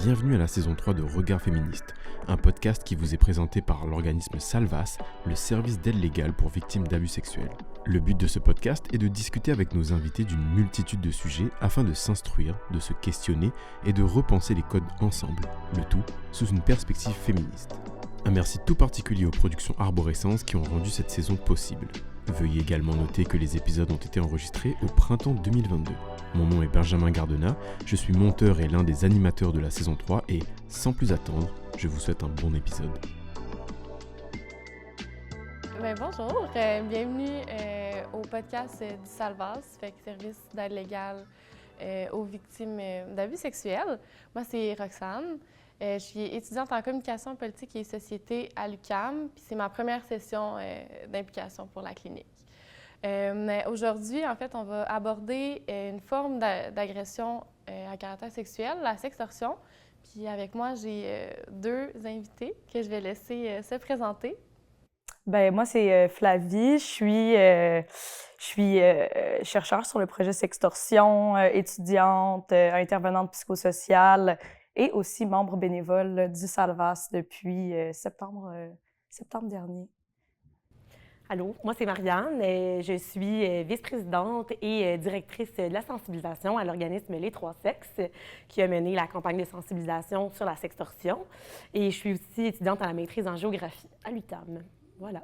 Bienvenue à la saison 3 de Regard féministe, un podcast qui vous est présenté par l'organisme Salvas, le service d'aide légale pour victimes d'abus sexuels. Le but de ce podcast est de discuter avec nos invités d'une multitude de sujets afin de s'instruire, de se questionner et de repenser les codes ensemble, le tout sous une perspective féministe. Un merci tout particulier aux productions Arborescence qui ont rendu cette saison possible. Veuillez également noter que les épisodes ont été enregistrés au printemps 2022. Mon nom est Benjamin Gardena, je suis monteur et l'un des animateurs de la saison 3 et, sans plus attendre, je vous souhaite un bon épisode. Bonjour, bienvenue au podcast du Salvas, service d'aide légale aux victimes d'abus sexuels. Moi, c'est Roxane. Je suis étudiante en communication politique et société à l'UQAM, puis c'est ma première session d'implication pour la clinique. Aujourd'hui, en fait, on va aborder une forme d'agression à caractère sexuel, la sextorsion. Puis avec moi, j'ai deux invités que je vais laisser se présenter. Moi, c'est Flavie. Je suis chercheure sur le projet Sextorsion, étudiante, intervenante psychosociale et aussi membre bénévole du Salvas depuis septembre dernier. Allô, moi c'est Marianne, je suis vice-présidente et directrice de la sensibilisation à l'organisme Les Trois Sexes qui a mené la campagne de sensibilisation sur la sextorsion et je suis aussi étudiante à la maîtrise en géographie à l'UQAM. Voilà.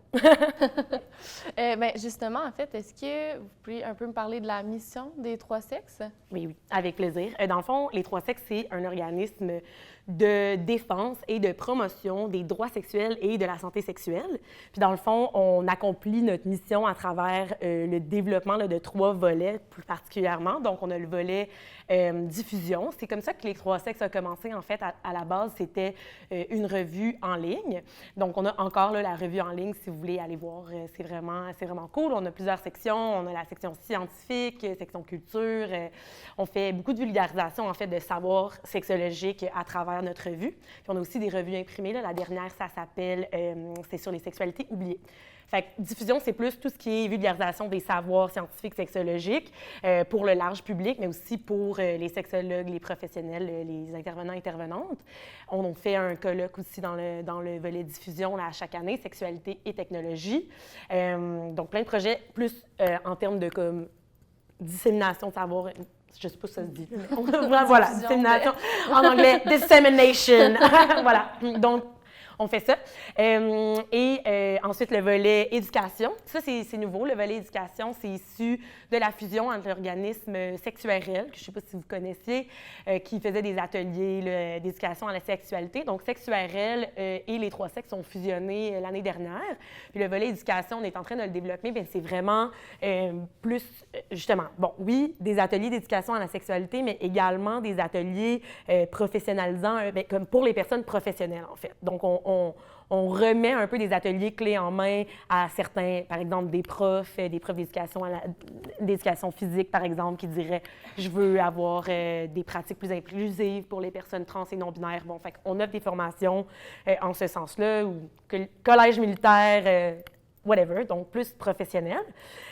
Justement, en fait, est-ce que vous pouvez un peu me parler de la mission des Trois Sexes? Oui, avec plaisir. Dans le fond, Les Trois Sexes, c'est un organisme de défense et de promotion des droits sexuels et de la santé sexuelle. Puis dans le fond, on accomplit notre mission à travers le développement de trois volets plus particulièrement. Donc, on a le volet diffusion. C'est comme ça que Les Trois Sexes a commencé. En fait, à la base, c'était une revue en ligne. Donc, on a encore là, la revue en ligne, si vous voulez aller voir. C'est vraiment cool. On a plusieurs sections. On a la section scientifique, section culture. On fait beaucoup de vulgarisation, en fait, de savoir sexologique à travers notre revue. Puis on a aussi des revues imprimées. Là. La dernière, ça s'appelle c'est sur les sexualités oubliées. Fait que diffusion, c'est plus tout ce qui est vulgarisation des savoirs scientifiques sexologiques pour le large public, mais aussi pour les sexologues, les professionnels, les intervenants-intervenantes. On fait un colloque aussi dans le volet diffusion là, à chaque année, sexualité et technologie. Donc, plein de projets, plus en termes de comme, dissémination de savoir. Je ne sais pas si ça se dit, mais voilà, dissémination. En anglais, dissemination. Voilà. Donc, on fait ça. Ensuite, le volet éducation. Ça, c'est nouveau. Le volet éducation, c'est issu de la fusion entre l'organisme Sexuarel, que je ne sais pas si vous connaissiez, qui faisait des ateliers d'éducation à la sexualité. Donc, Sexuarel et Les Trois Sexes sont fusionnés l'année dernière. Puis le volet éducation, on est en train de le développer. Bien, c'est vraiment plus, justement, bon, oui, des ateliers d'éducation à la sexualité, mais également des ateliers professionnalisants, comme pour les personnes professionnelles, en fait. Donc, on remet un peu des ateliers clés en main à certains, par exemple, des profs d'éducation physique, par exemple, qui diraient « je veux avoir des pratiques plus inclusives pour les personnes trans et non-binaires ». Bon, fait qu'on offre des formations en ce sens-là, ou collège militaire, whatever, donc plus professionnel.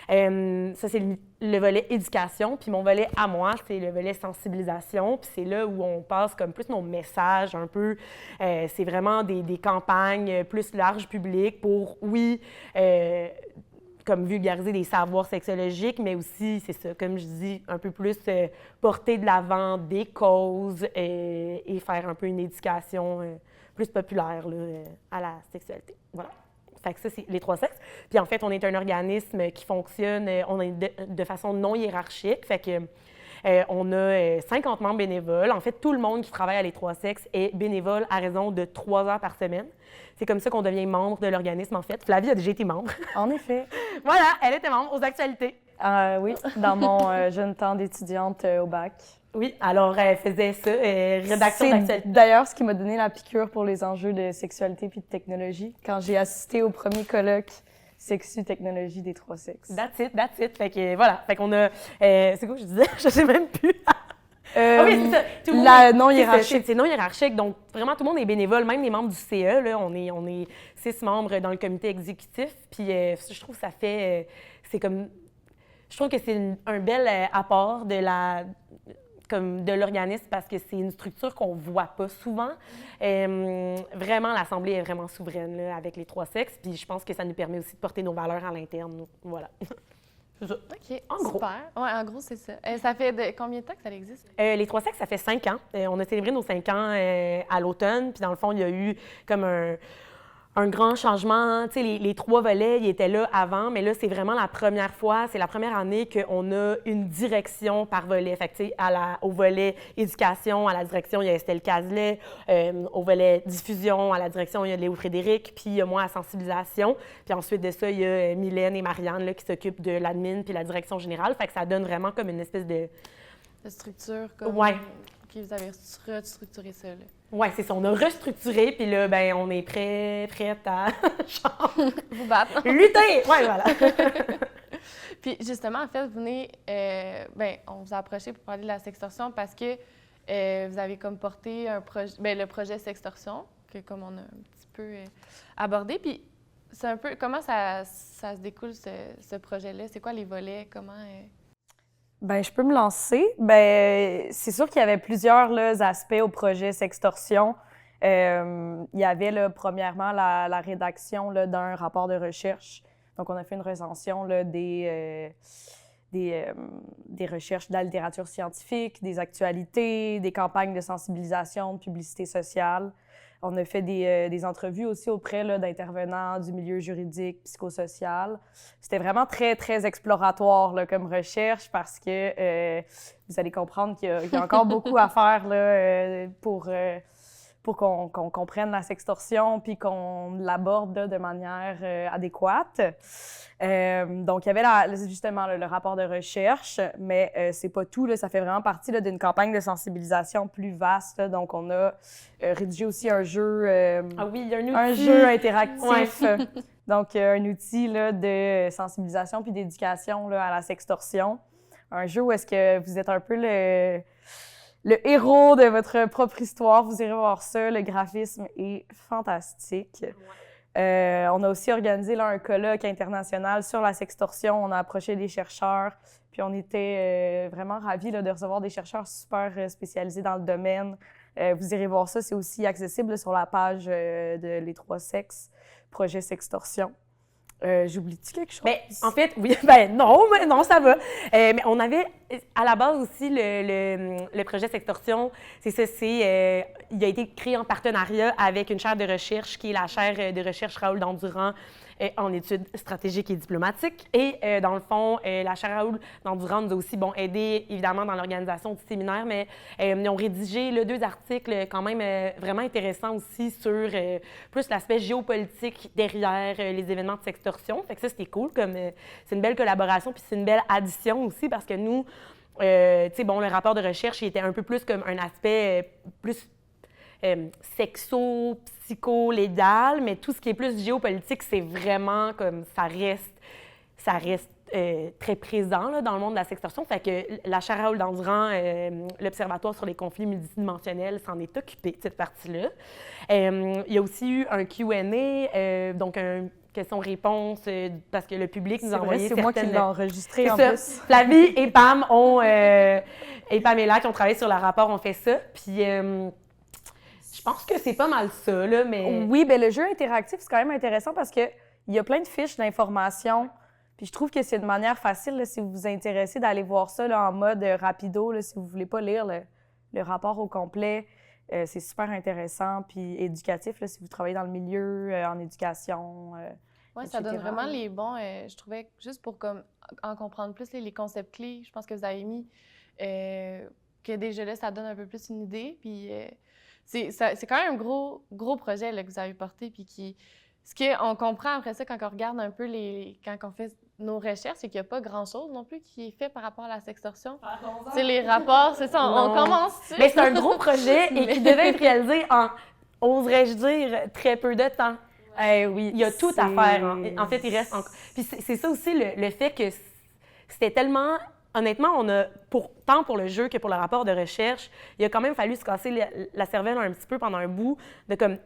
Ça, c'est le volet éducation. Puis mon volet à moi, c'est le volet sensibilisation. Puis c'est là où on passe comme plus nos messages un peu. C'est vraiment des campagnes plus large public pour, oui, comme vulgariser des savoirs sexologiques, mais aussi, c'est ça, comme je dis, un peu plus porter de l'avant des causes et faire un peu une éducation plus populaire là, à la sexualité. Voilà. Fait que ça, c'est Les Trois Sexes. Puis en fait, on est un organisme qui fonctionne on est de façon non hiérarchique. Fait que on a 50 membres bénévoles. En fait, tout le monde qui travaille à Les Trois Sexes est bénévole à raison de 3 heures par semaine. C'est comme ça qu'on devient membre de l'organisme, en fait. Flavie a déjà été membre. En effet. Voilà, elle était membre aux actualités. Oui, dans mon jeune temps d'étudiante au bac. Oui, alors elle faisait ça, rédaction d'actualité. C'est d'ailleurs ce qui m'a donné la piqûre pour les enjeux de sexualité puis de technologie, quand j'ai assisté au premier colloque Sexu-technologie des Trois Sexes. That's it. Fait que voilà, fait qu'on a... c'est quoi que je disais? Je sais même plus. Oui, c'est ça. La non-hiérarchique. C'est non-hiérarchique, donc vraiment tout le monde est bénévole, même les membres du CE, là, on est 6 membres dans le comité exécutif, puis je trouve que ça fait... c'est comme... Je trouve que c'est un bel apport de la comme de l'organisme parce que c'est une structure qu'on voit pas souvent. Vraiment, l'Assemblée est vraiment souveraine là, avec les trois sexes, puis je pense que ça nous permet aussi de porter nos valeurs à l'interne. Voilà. C'est ça. OK, En gros. super. Ouais, en gros, c'est ça. Ça fait combien de temps que ça existe? Les trois sexes, ça fait 5 ans. On a célébré nos 5 ans à l'automne, puis dans le fond, il y a eu comme un grand changement. Tu sais, les 3 volets, ils étaient là avant, mais là, c'est vraiment la première fois, c'est la première année qu'on a une direction par volet. Fait que, tu sais, au volet éducation, à la direction, il y a Estelle Cazelet. Au volet diffusion, à la direction, il y a Léo Frédéric, puis il y a moi à sensibilisation. Puis ensuite de ça, il y a Mylène et Marianne là, qui s'occupent de l'admin puis la direction générale. Fait que ça donne vraiment comme une espèce de structure, comme... Ouais. OK, vous avez restructuré ça, là. Oui, c'est ça. On a restructuré, puis là, ben, on est prête à genre, Vous battre. lutter. Oui, voilà. Puis justement, en fait, vous venez, on vous a approché pour parler de la sextorsion parce que vous avez comme porté un projet, le projet sextorsion, que comme on a un petit peu abordé. Puis c'est un peu, comment ça se découle, ce projet-là? C'est quoi les volets? Comment... Ben, je peux me lancer. Ben, c'est sûr qu'il y avait plusieurs là, aspects au projet Sextorsion. Il y avait là, premièrement la rédaction là, d'un rapport de recherche. Donc, on a fait une recension là, des recherches de la littérature scientifique, des actualités, des campagnes de sensibilisation, de publicité sociale. On a fait des entrevues aussi auprès là, d'intervenants du milieu juridique, psychosocial. C'était vraiment très, très exploratoire là, comme recherche parce que vous allez comprendre qu'il y a encore beaucoup à faire là, pour qu'on comprenne la sextorsion puis qu'on l'aborde là, de manière adéquate. Donc, il y avait justement le rapport de recherche, mais c'est pas tout. Là, ça fait vraiment partie là, d'une campagne de sensibilisation plus vaste. Là. Donc, on a rédigé aussi un jeu, Ah oui, il y a un outil. un jeu interactif. Ouais. Donc, un outil là, de sensibilisation puis d'éducation là, à la sextorsion. Un jeu où est-ce que vous êtes un peu le héros de votre propre histoire. Vous irez voir ça. Le graphisme est fantastique. On a aussi organisé là, un colloque international sur la sextorsion. On a approché des chercheurs, puis on était vraiment ravis là, de recevoir des chercheurs super spécialisés dans le domaine. Vous irez voir ça, c'est aussi accessible là, sur la page de Les Trois Sexes, projet Sextorsion. J'oublie-tu quelque chose? Bien, en fait, oui, non, ça va. Mais on avait, à la base aussi, le projet Sextorsion, c'est ça, il a été créé en partenariat avec une chaire de recherche qui est la chaire de recherche Raoul Dandurand en études stratégiques et diplomatiques. Et dans le fond, la chaire Raoul Dandurand nous a aussi aidé, évidemment, dans l'organisation du séminaire, mais ils ont rédigé là, 2 articles quand même vraiment intéressants aussi sur plus l'aspect géopolitique derrière les événements de sextorsion. Fait que ça, c'était cool, comme c'est une belle collaboration, puis c'est une belle addition aussi, parce que nous, le rapport de recherche, il était un peu plus comme un aspect plus sexo, psycho-légal, mais tout ce qui est plus géopolitique, c'est vraiment comme ça reste très présent là, dans le monde de la sextorsion. Fait que la chaire Raoul Dandurand, l'Observatoire sur les conflits multidimensionnels, s'en est occupé de cette partie-là. Il y a aussi eu un Q&A, donc un questions-réponses, parce que le public nous a envoyé certaines... C'est moi qui l'ai enregistré en ça. plus. Flavie et Pam et Pamela qui ont travaillé sur le rapport ont fait ça. Puis je pense que c'est pas mal ça, là, mais... Oui, bien le jeu interactif, c'est quand même intéressant parce qu'il y a plein de fiches d'informations. Puis je trouve que c'est une manière facile, là, si vous vous intéressez, d'aller voir ça là, en mode rapido, là, si vous voulez pas lire le rapport au complet. C'est super intéressant puis éducatif là, si vous travaillez dans le milieu, en éducation. Oui, ça donne vraiment les bons, je trouvais, juste pour en comprendre plus les concepts clés, je pense que vous avez mis que déjà là, ça donne un peu plus une idée. Puis c'est quand même un gros projet là, que vous avez porté. Puis ce qu'on comprend après ça quand on regarde un peu quand on fait nos recherches, c'est qu'il n'y a pas grand-chose non plus qui est fait par rapport à la sextorsion. C'est les rapports, c'est ça, on commence. Mais c'est un gros projet et qui devait être réalisé en, oserais-je dire, très peu de temps. Oui, il y a tout à faire. En fait, il reste encore. Puis c'est ça aussi le fait que c'était tellement. Honnêtement, on a, tant pour le jeu que pour le rapport de recherche, il a quand même fallu se casser la cervelle un petit peu pendant un bout de comme.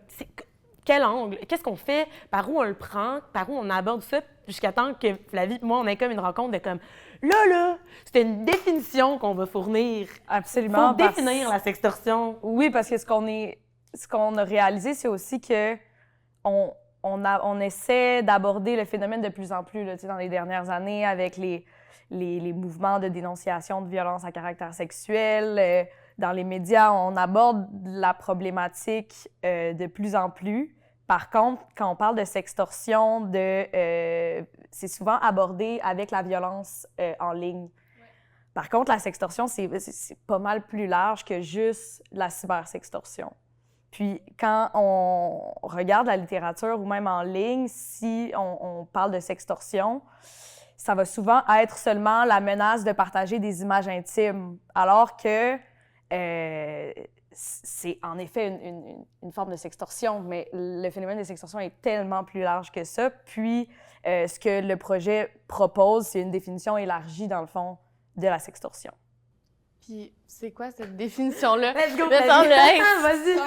quel angle, qu'est-ce qu'on fait, par où on le prend, par où on aborde ça, jusqu'à temps que Flavie et moi, on ait comme une rencontre de comme, là, c'était une définition qu'on va fournir. Absolument. Faut définir la sextorsion. Oui, parce que ce qu'on a réalisé, c'est aussi que on essaie d'aborder le phénomène de plus en plus là, dans les dernières années avec les mouvements de dénonciation de violences à caractère sexuel. Dans les médias, on aborde la problématique de plus en plus. Par contre, quand on parle de sextorsion, c'est souvent abordé avec la violence en ligne. Ouais. Par contre, la sextorsion, c'est pas mal plus large que juste la cybersextorsion. Puis, quand on regarde la littérature ou même en ligne, si on parle de sextorsion, ça va souvent être seulement la menace de partager des images intimes, alors que c'est en effet une forme de sextorsion, mais le phénomène de sextorsion est tellement plus large que ça. Puis, ce que le projet propose, c'est une définition élargie, dans le fond, de la sextorsion. Puis, c'est quoi cette définition-là? Let's go! Vas-y!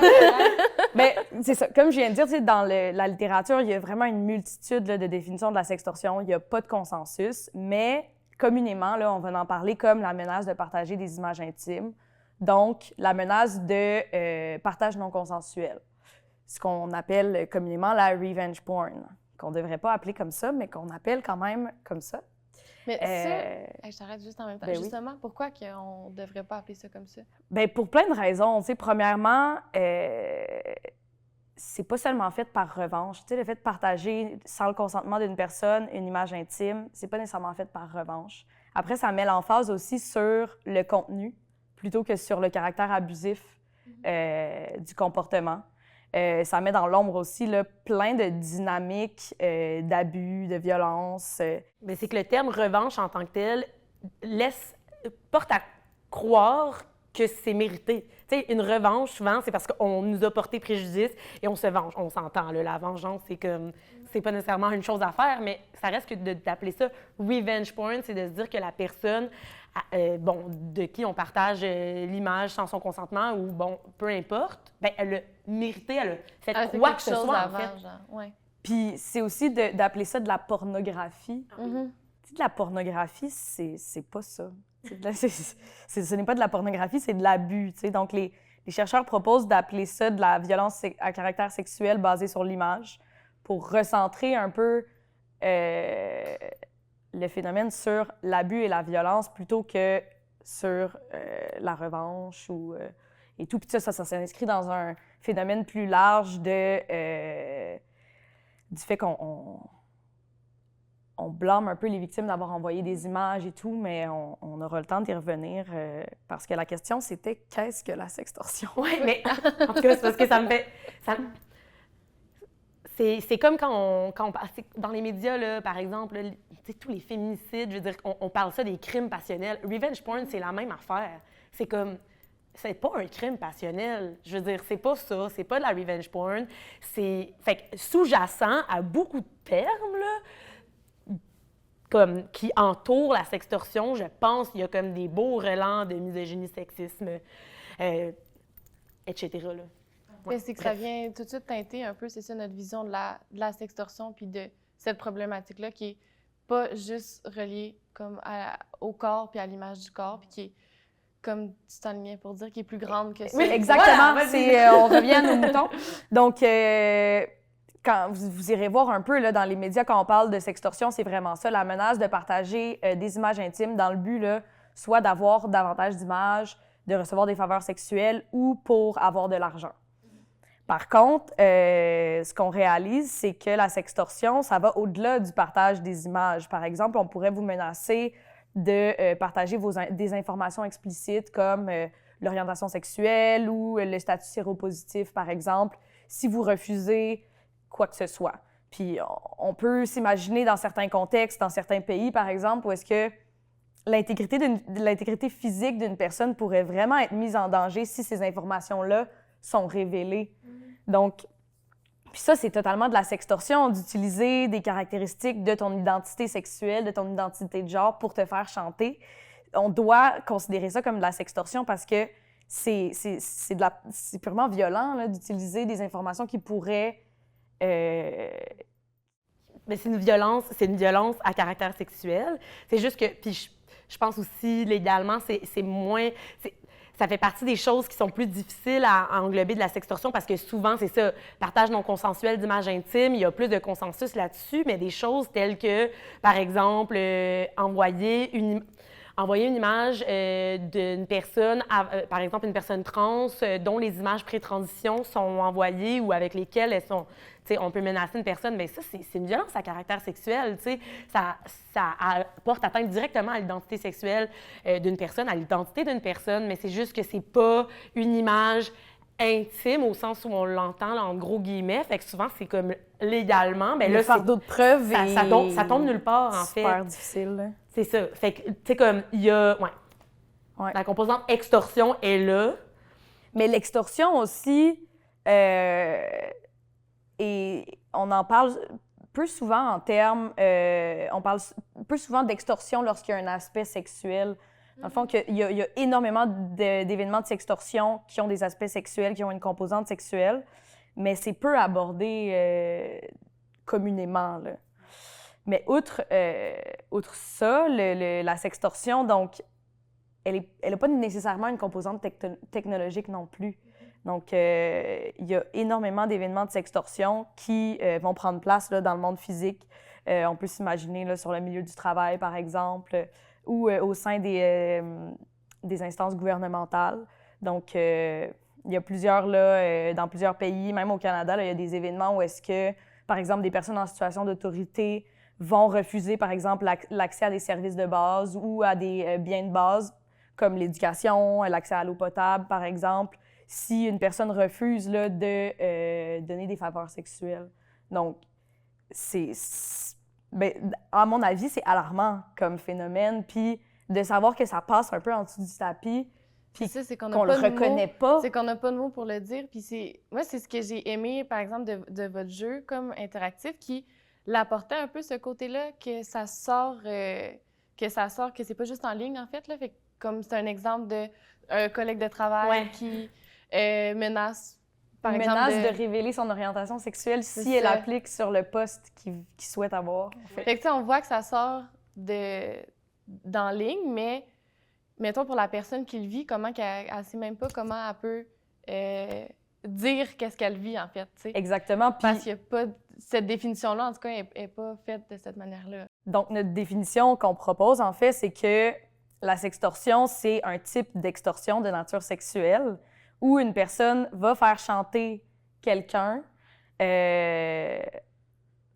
Mais c'est ça. Comme je viens de dire, dans la littérature, il y a vraiment une multitude là, de définitions de la sextorsion. Il n'y a pas de consensus, mais communément, là, on va en parler comme la menace de partager des images intimes. Donc, la menace de partage non consensuel. Ce qu'on appelle communément la revenge porn, qu'on ne devrait pas appeler comme ça, mais qu'on appelle quand même comme ça. Mais ça, je t'arrête juste en même temps. Ben justement, pourquoi on ne devrait pas appeler ça comme ça? Bien, pour plein de raisons. Tu sais, premièrement, c'est pas seulement fait par revanche. Tu sais, le fait de partager sans le consentement d'une personne une image intime, c'est pas nécessairement fait par revanche. Après, ça met l'emphase aussi sur le contenu plutôt que sur le caractère abusif du comportement. Ça met dans l'ombre aussi là, plein de dynamiques d'abus, de violence. Mais c'est que le terme revanche en tant que tel porte à croire que c'est mérité. Tu sais, une revanche, souvent, c'est parce qu'on nous a porté préjudice et on se venge. On s'entend, là, la vengeance, c'est pas nécessairement une chose à faire, mais ça reste que d'appeler ça revenge porn, c'est de se dire que la personne, de qui on partage l'image sans son consentement ou, peu importe, elle a mérité, elle a fait quoi que ce soit, avant, en fait. Genre. Ouais. Puis c'est aussi d'appeler ça de la pornographie. Mm-hmm. Tu sais, de la pornographie, c'est pas ça. Ce n'est pas de la pornographie, c'est de l'abus. Tu sais. Donc, les chercheurs proposent d'appeler ça de la violence à caractère sexuel basée sur l'image pour recentrer un peu le phénomène sur l'abus et la violence plutôt que sur la revanche et tout. Puis ça s'inscrit dans un phénomène plus large du fait qu'on blâme un peu les victimes d'avoir envoyé des images et tout, mais on aura le temps d'y revenir parce que la question, c'était « Qu'est-ce que la sextorsion? » Oui, mais en tout cas, c'est parce que ça me fait... C'est comme quand on parle... Dans les médias, là, par exemple, là, tous les féminicides, je veux dire, on parle ça des crimes passionnels. Revenge porn, c'est la même affaire. C'est comme... C'est pas un crime passionnel. Je veux dire, c'est pas ça. C'est pas de la revenge porn. C'est... Fait que sous-jacent à beaucoup de termes, là, comme qui entourent la sextorsion, je pense qu'il y a comme des beaux relents de misogynie, sexisme, etc. Là. Ouais, c'est que ça vient tout de suite teinter un peu, c'est ça, notre vision de la sextorsion puis de cette problématique-là qui est pas juste reliée comme au corps puis à l'image du corps puis qui est, comme tu t'enlignais pour dire, qui est plus grande que ça. Oui, exactement. Voilà, on revient à nos moutons. Donc, quand vous irez voir un peu là, dans les médias, quand on parle de sextorsion, c'est vraiment ça, la menace de partager des images intimes dans le but, là, soit d'avoir davantage d'images, de recevoir des faveurs sexuelles ou pour avoir de l'argent. Par contre, ce qu'on réalise, c'est que la sextorsion, ça va au-delà du partage des images. Par exemple, on pourrait vous menacer de partager des informations explicites comme l'orientation sexuelle ou le statut séropositif, par exemple, si vous refusez quoi que ce soit. Puis on peut s'imaginer dans certains contextes, dans certains pays, par exemple, où est-ce que l'intégrité physique d'une personne pourrait vraiment être mise en danger si ces informations-là sont révélées. Donc, puis ça, c'est totalement de la sextorsion, d'utiliser des caractéristiques de ton identité sexuelle, de ton identité de genre pour te faire chanter. On doit considérer ça comme de la sextorsion parce que c'est purement violent là, d'utiliser des informations qui pourraient Mais c'est une violence à caractère sexuel. C'est juste que, puis je pense aussi, légalement, c'est moins... Ça fait partie des choses qui sont plus difficiles à englober de la sextorsion parce que souvent, c'est ça, partage non consensuel d'images intimes, il y a plus de consensus là-dessus, mais des choses telles que, par exemple, envoyer une image d'une personne, par exemple une personne trans, dont les images pré-transition sont envoyées ou avec lesquelles elles sont... on peut menacer une personne, mais ça, c'est une violence à caractère sexuel. Ça porte atteinte directement à l'identité sexuelle d'une personne, à l'identité d'une personne, mais c'est juste que c'est pas une image intime au sens où on l'entend, là, en gros guillemets. Fait que souvent, c'est comme légalement. Mais le fardeau de preuve ça tombe nulle part, en fait. Super difficile. Là. C'est ça. Fait que, tu sais, comme, il y a... Ouais. La composante extorsion est là. Mais l'extorsion aussi, et on en parle peu souvent en termes... on parle peu souvent d'extorsion lorsqu'il y a un aspect sexuel. Dans le fond, il y a énormément d'événements de sextorsion qui ont des aspects sexuels, qui ont une composante sexuelle, mais c'est peu abordé communément, là. Mais outre ça, la sextorsion, donc, elle n'a pas nécessairement une composante technologique non plus. Donc, il y a énormément d'événements de sextorsion qui vont prendre place là, dans le monde physique. On peut s'imaginer là, sur le milieu du travail, par exemple, ou au sein des instances gouvernementales. Donc, il y a plusieurs, là, dans plusieurs pays, même au Canada, là, il y a des événements où est-ce que, par exemple, des personnes en situation d'autorité vont refuser, par exemple, l'accès à des services de base ou à des biens de base, comme l'éducation, l'accès à l'eau potable, par exemple, si une personne refuse là, de donner des faveurs sexuelles. Donc, à mon avis, c'est alarmant comme phénomène, puis de savoir que ça passe un peu en dessous du tapis, puis qu'on le reconnaît pas. C'est qu'on n'a pas de mots pour le dire, puis moi, c'est ce que j'ai aimé, par exemple, de votre jeu comme interactif, qui l'apportait un peu ce côté-là, que ça sort, que c'est pas juste en ligne, en fait, là. Fait que, comme c'est un exemple d'un collègue de travail qui menace, par exemple... de révéler son orientation sexuelle si elle applique sur le poste qu'il souhaite avoir. En fait. Fait que, tu sais, on voit que ça sort d'en ligne, mais mettons pour la personne qui le vit, comment elle sait même pas comment elle peut dire qu'est-ce qu'elle vit, en fait, tu sais. Exactement. Parce qu'il n'y a pas... Cette définition-là, en tout cas, n'est pas faite de cette manière-là. Donc, notre définition qu'on propose, en fait, c'est que la sextorsion, c'est un type d'extorsion de nature sexuelle où une personne va faire chanter quelqu'un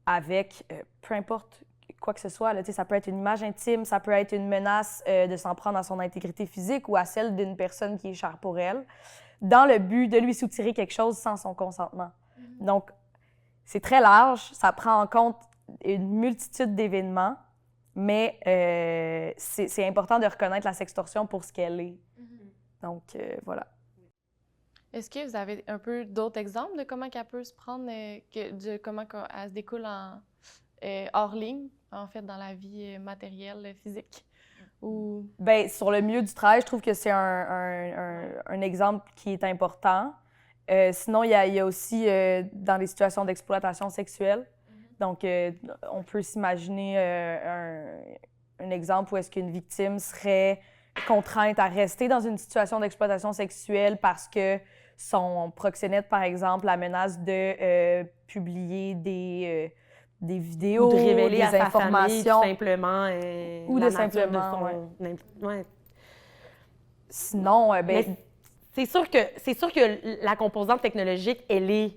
avec peu importe quoi que ce soit. Là, ça peut être une image intime, ça peut être une menace de s'en prendre à son intégrité physique ou à celle d'une personne qui est chère pour elle, dans le but de lui soutirer quelque chose sans son consentement. Donc, c'est très large, ça prend en compte une multitude d'événements, mais c'est important de reconnaître la sextorsion pour ce qu'elle est. Donc, voilà. Est-ce que vous avez un peu d'autres exemples de comment qu'elle peut se prendre, de comment elle se découle hors ligne, en fait, dans la vie matérielle, physique? Ou... Bien, sur le milieu du travail, je trouve que c'est un exemple qui est important. Sinon, il y a aussi dans les situations d'exploitation sexuelle. Donc, on peut s'imaginer un exemple où est-ce qu'une victime serait contrainte à rester dans une situation d'exploitation sexuelle parce que son proxénète, par exemple, la menace de publier des vidéos, ou de révéler des à sa informations, famille, tout simplement, ou de simplement, Sinon, c'est sûr que la composante technologique, elle est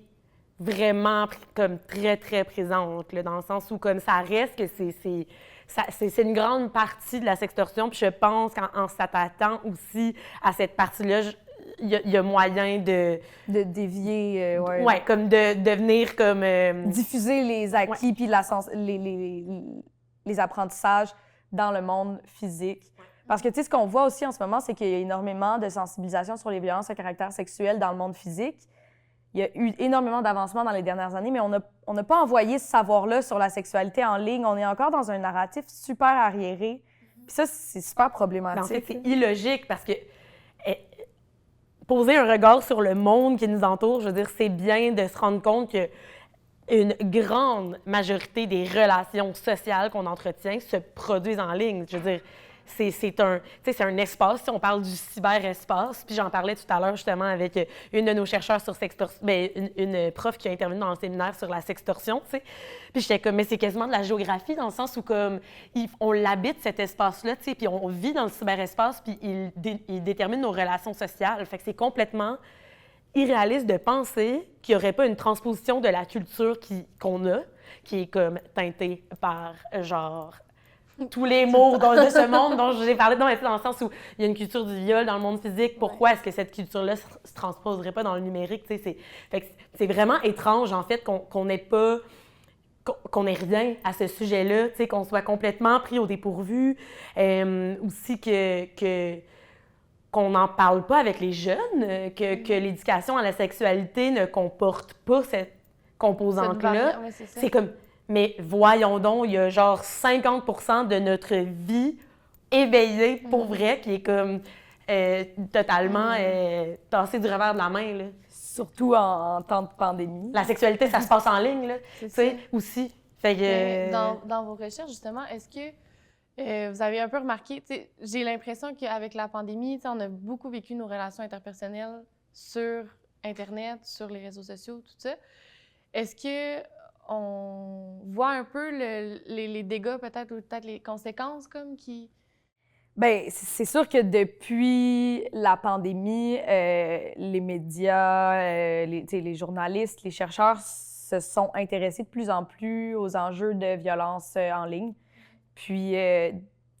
vraiment comme très, très présente, là, dans le sens où comme ça reste que c'est une grande partie de la sextorsion. Puis je pense qu'en s'attardant aussi à cette partie-là, il y a moyen de dévier, ouais, comme de venir comme... diffuser les acquis puis les apprentissages dans le monde physique. Parce que, tu sais, ce qu'on voit aussi en ce moment, c'est qu'il y a énormément de sensibilisation sur les violences à caractère sexuel dans le monde physique. Il y a eu énormément d'avancements dans les dernières années, mais on n'a pas envoyé ce savoir-là sur la sexualité en ligne. On est encore dans un narratif super arriéré. Puis ça, c'est super problématique. En fait, c'est illogique parce que poser un regard sur le monde qui nous entoure, je veux dire, c'est bien de se rendre compte que une grande majorité des relations sociales qu'on entretient se produisent en ligne. Je veux dire, c'est un espace, si on parle du cyberespace, puis j'en parlais tout à l'heure justement avec une de nos chercheurs sur sextorsion, une prof qui a intervenu dans le séminaire sur la sextorsion, tu sais. Puis j'étais comme, mais c'est quasiment de la géographie dans le sens où comme on l'habite cet espace-là, tu sais, puis on vit dans le cyberespace, puis il détermine nos relations sociales. Fait que c'est complètement irréaliste de penser qu'il n'y aurait pas une transposition de la culture qu'on a, qui est comme teintée par genre tous les mots de ce monde dont j'ai parlé, dans le sens où il y a une culture du viol dans le monde physique. Pourquoi est-ce que cette culture-là se transposerait pas dans le numérique? C'est vraiment étrange, en fait, qu'on n'ait pas... qu'on n'ait rien à ce sujet-là, qu'on soit complètement pris au dépourvu. Aussi qu'on n'en parle pas avec les jeunes, que l'éducation à la sexualité ne comporte pas cette composante-là. Ouais, c'est comme... Mais voyons donc, il y a genre 50% de notre vie éveillée, pour vrai, qui est comme totalement tassée du revers de la main, là. Surtout en temps de pandémie. La sexualité, ça se passe en ligne, là, tu sais, aussi. Fait que, dans vos recherches, justement, est-ce que vous avez un peu remarqué, j'ai l'impression qu'avec la pandémie, on a beaucoup vécu nos relations interpersonnelles sur Internet, sur les réseaux sociaux, tout ça. Est-ce que on voit un peu les dégâts peut-être ou peut-être les conséquences comme qui... Bien, c'est sûr que depuis la pandémie, les médias, les journalistes, les chercheurs se sont intéressés de plus en plus aux enjeux de violence en ligne. Puis,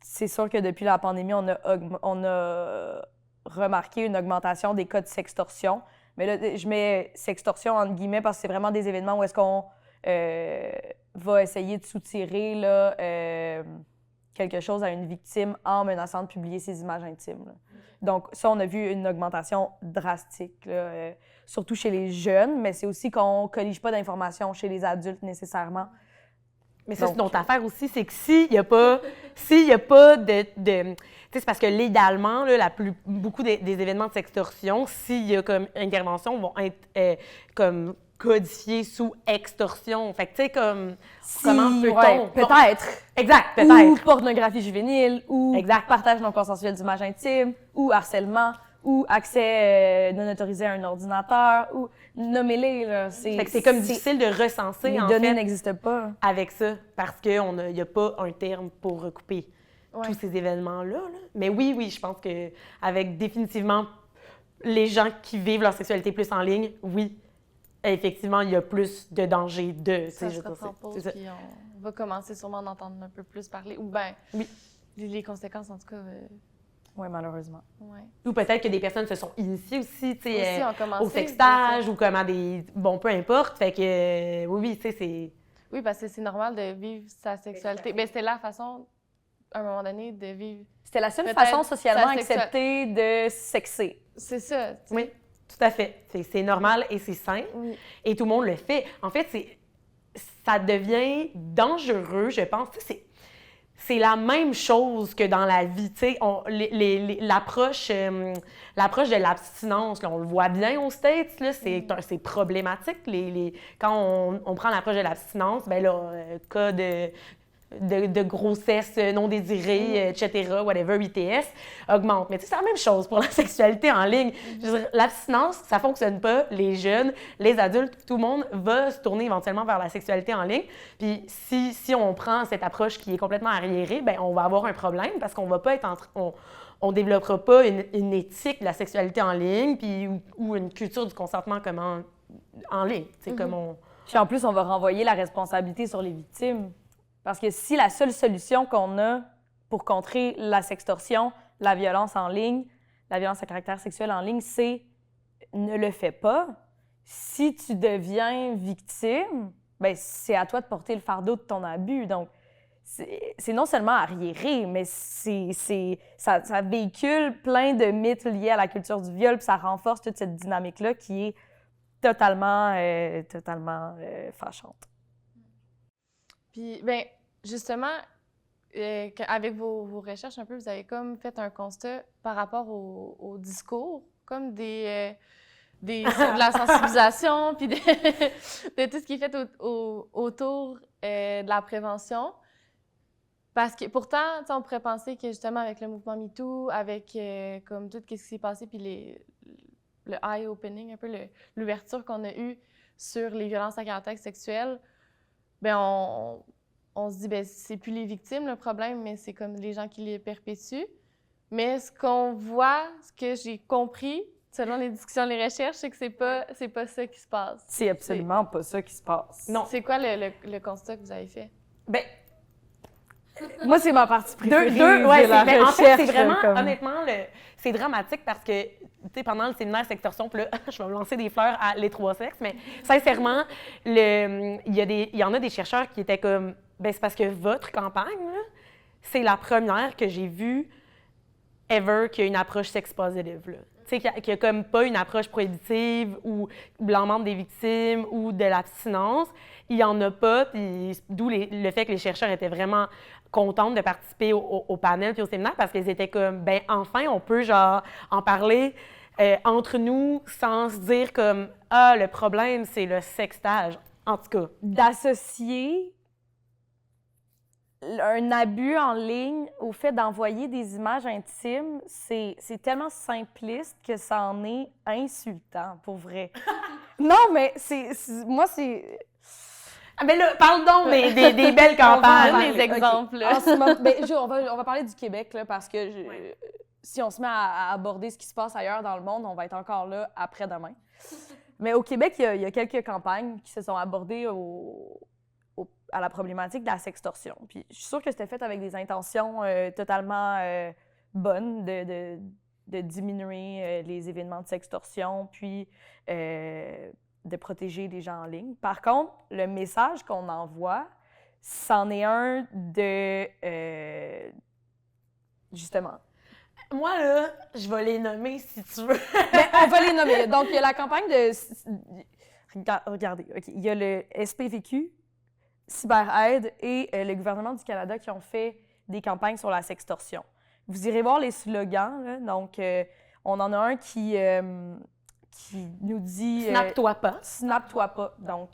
c'est sûr que depuis la pandémie, on a remarqué une augmentation des cas de sextorsion. Mais là, je mets sextorsion entre guillemets parce que c'est vraiment des événements où est-ce qu'on va essayer de soutirer là, quelque chose à une victime en menaçant de publier ses images intimes. Là. Donc ça, on a vu une augmentation drastique, là, surtout chez les jeunes, mais c'est aussi qu'on ne collige pas d'informations chez les adultes nécessairement. Mais ça, c'est une autre affaire aussi, c'est que s'il n'y a pas de tu sais, c'est parce que légalement, là, beaucoup des événements de sextorsion, s'il y a comme intervention, vont être comme codifiés sous extorsion. Fait que, tu sais, comme, comment peut-on... Peut-être. Exact, peut-être. Ou pornographie juvénile, ou partage non consensuel d'images intimes, ou harcèlement, ou accès non autorisé à un ordinateur, ou nommez-les, là. Fait que c'est comme difficile de recenser, les données n'existent pas. Avec ça, parce qu'il n'y a pas un terme pour recouper tous ces événements-là. Là. Mais oui, je pense qu'avec définitivement les gens qui vivent leur sexualité plus en ligne, oui, effectivement, il y a plus de danger de... Ça se recompose, puis on va commencer sûrement à en entendre un peu plus parler. Ou bien, les conséquences, en tout cas... Oui, malheureusement. Ouais. Ou peut-être que des personnes se sont initiées aussi, tu sais, au sextage ou comme à des... Bon, peu importe. Fait que, oui, tu sais, c'est... Oui, parce que c'est normal de vivre sa sexualité. Bien, c'était la façon, à un moment donné, de vivre... C'était la seule façon socialement acceptée de sexer. C'est ça. T'sais. Oui, tout à fait. C'est normal et c'est sain. Oui. Et tout le monde le fait. En fait, ça devient dangereux, je pense. C'est la même chose que dans la vie. L'approche de l'abstinence, là, on le voit bien aux States, là, c'est problématique. Quand on prend l'approche de l'abstinence, bien là, cas de grossesse non désirée, etc., whatever, ITS, augmente. Mais c'est la même chose pour la sexualité en ligne. Je veux dire, l'abstinence, ça ne fonctionne pas. Les jeunes, les adultes, tout le monde va se tourner éventuellement vers la sexualité en ligne. Puis si on prend cette approche qui est complètement arriérée, bien, on va avoir un problème parce qu'on va pas être on développera pas une éthique de la sexualité en ligne puis, ou une culture du consentement comme en ligne. Comme Puis en plus, on va renvoyer la responsabilité sur les victimes. Parce que si la seule solution qu'on a pour contrer la sextorsion, la violence en ligne, la violence à caractère sexuel en ligne, c'est ne le fais pas. Si tu deviens victime, bien, c'est à toi de porter le fardeau de ton abus. Donc, c'est non seulement arriéré, mais ça véhicule plein de mythes liés à la culture du viol, puis ça renforce toute cette dynamique-là qui est totalement fâchante. Puis, bien, justement, avec vos recherches un peu, vous avez comme fait un constat par rapport au discours, comme des de la sensibilisation, puis de tout ce qui est fait autour de la prévention. Parce que pourtant, on pourrait penser que justement avec le mouvement MeToo, avec comme tout ce qui s'est passé, puis le eye-opening, un peu l'ouverture qu'on a eue sur les violences à caractère sexuel, bien on se dit, bien, c'est plus les victimes le problème, mais c'est comme les gens qui les perpétuent. Mais ce qu'on voit, ce que j'ai compris, selon les discussions, les recherches, c'est que c'est pas ça qui se passe. C'est absolument pas ça qui se passe. Non. C'est quoi le constat que vous avez fait? Ben, moi, c'est ma partie préférée ouais, de la en recherche. fait, c'est vraiment, comme... honnêtement, c'est dramatique parce que, tu sais, pendant le séminaire sextorsion, puis là, je vais me lancer des fleurs à les trois sexes, mais sincèrement, il y en a des chercheurs qui étaient comme, ben c'est parce que votre campagne, là, c'est la première que j'ai vue ever qui a une approche sex-positive, là. Tu sais, qu'il n'y a comme pas une approche prohibitive ou blâmante des victimes ou de l'abstinence. Il n'y en a pas, puis d'où le fait que les chercheurs étaient vraiment contentes de participer au panel puis au séminaire parce qu'ils étaient comme, ben enfin, on peut genre en parler entre nous sans se dire comme, ah, le problème, c'est le sextage. En tout cas. D'associer un abus en ligne au fait d'envoyer des images intimes, c'est tellement simpliste que ça en est insultant, pour vrai. Non, mais moi, c'est... Ah, mais là, parle donc des belles campagnes. Des exemples. Okay. On va parler du Québec, là, parce que si on se met à aborder ce qui se passe ailleurs dans le monde, on va être encore là après-demain. Mais au Québec, il y a quelques campagnes qui se sont abordées à la problématique de la sextorsion. Puis je suis sûre que c'était fait avec des intentions totalement bonnes de diminuer les événements de sextorsion, puis de protéger les gens en ligne. Par contre, le message qu'on envoie, c'en est un de... justement. Moi, là, je vais les nommer si tu veux. Ben, on va les nommer. Donc, il y a la campagne de... Regardez, OK. Il y a le SPVQ, CyberAide et le gouvernement du Canada qui ont fait des campagnes sur la sextorsion. Vous irez voir les slogans, là. Donc, on en a un qui nous dit... Snap-toi pas. Snap-toi pas. Donc,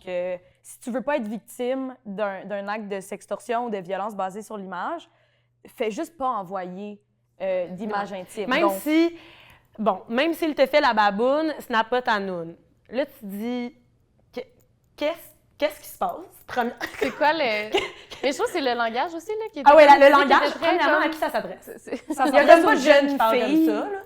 si tu veux pas être victime d'un acte de sextorsion ou de violence basée sur l'image, fais juste pas envoyer d'images intimes. Même s'il te fait la baboune, snap pas ta noune. Là, tu dis, qu'est-ce qui se passe? C'est quoi le... Mais je trouve que c'est le langage aussi, là, qui est... Ah oui, le langage, premièrement, à qui ça s'adresse? Ça il n'y a même pas de jeunes jeunes filles filles. comme ça, là.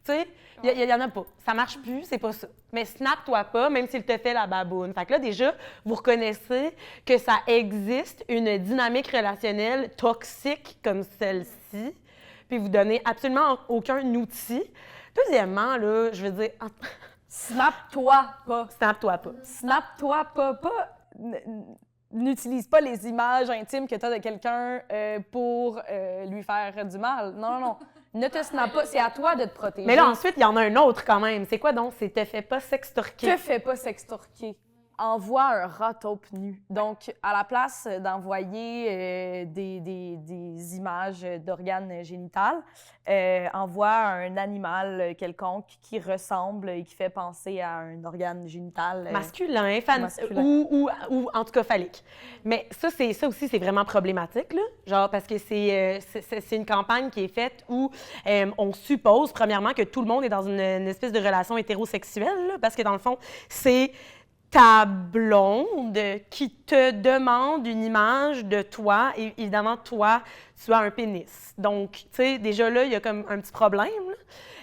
Tu sais, il y en a pas. Ça marche plus, c'est pas ça. Mais snap-toi pas, même s'il te fait la baboune. Fait que là, déjà, vous reconnaissez que ça existe une dynamique relationnelle toxique comme celle-ci, puis vous donnez absolument aucun outil. Deuxièmement, là, je veux dire... Snap-toi pas. Snap-toi pas. Snap-toi pas. N'utilise pas les images intimes que tu as de quelqu'un pour lui faire du mal. Non. Ne te snap pas. C'est à toi de te protéger. Mais là, ensuite, il y en a un autre quand même. C'est quoi donc? C'est te fais pas sextorquer. Te fais pas sextorquer. Envoie un rat taupe nu. Donc, à la place d'envoyer des images d'organes génitales, envoie un animal quelconque qui ressemble et qui fait penser à un organe génital. Masculin, ou en tout cas phallique. Mais ça aussi, c'est vraiment problématique, là. Genre, parce que c'est une campagne qui est faite où on suppose, premièrement, que tout le monde est dans une espèce de relation hétérosexuelle, là, parce que dans le fond, c'est ta blonde qui te demande une image de toi, et évidemment, toi, tu as un pénis. Donc, tu sais, déjà là, il y a comme un petit problème,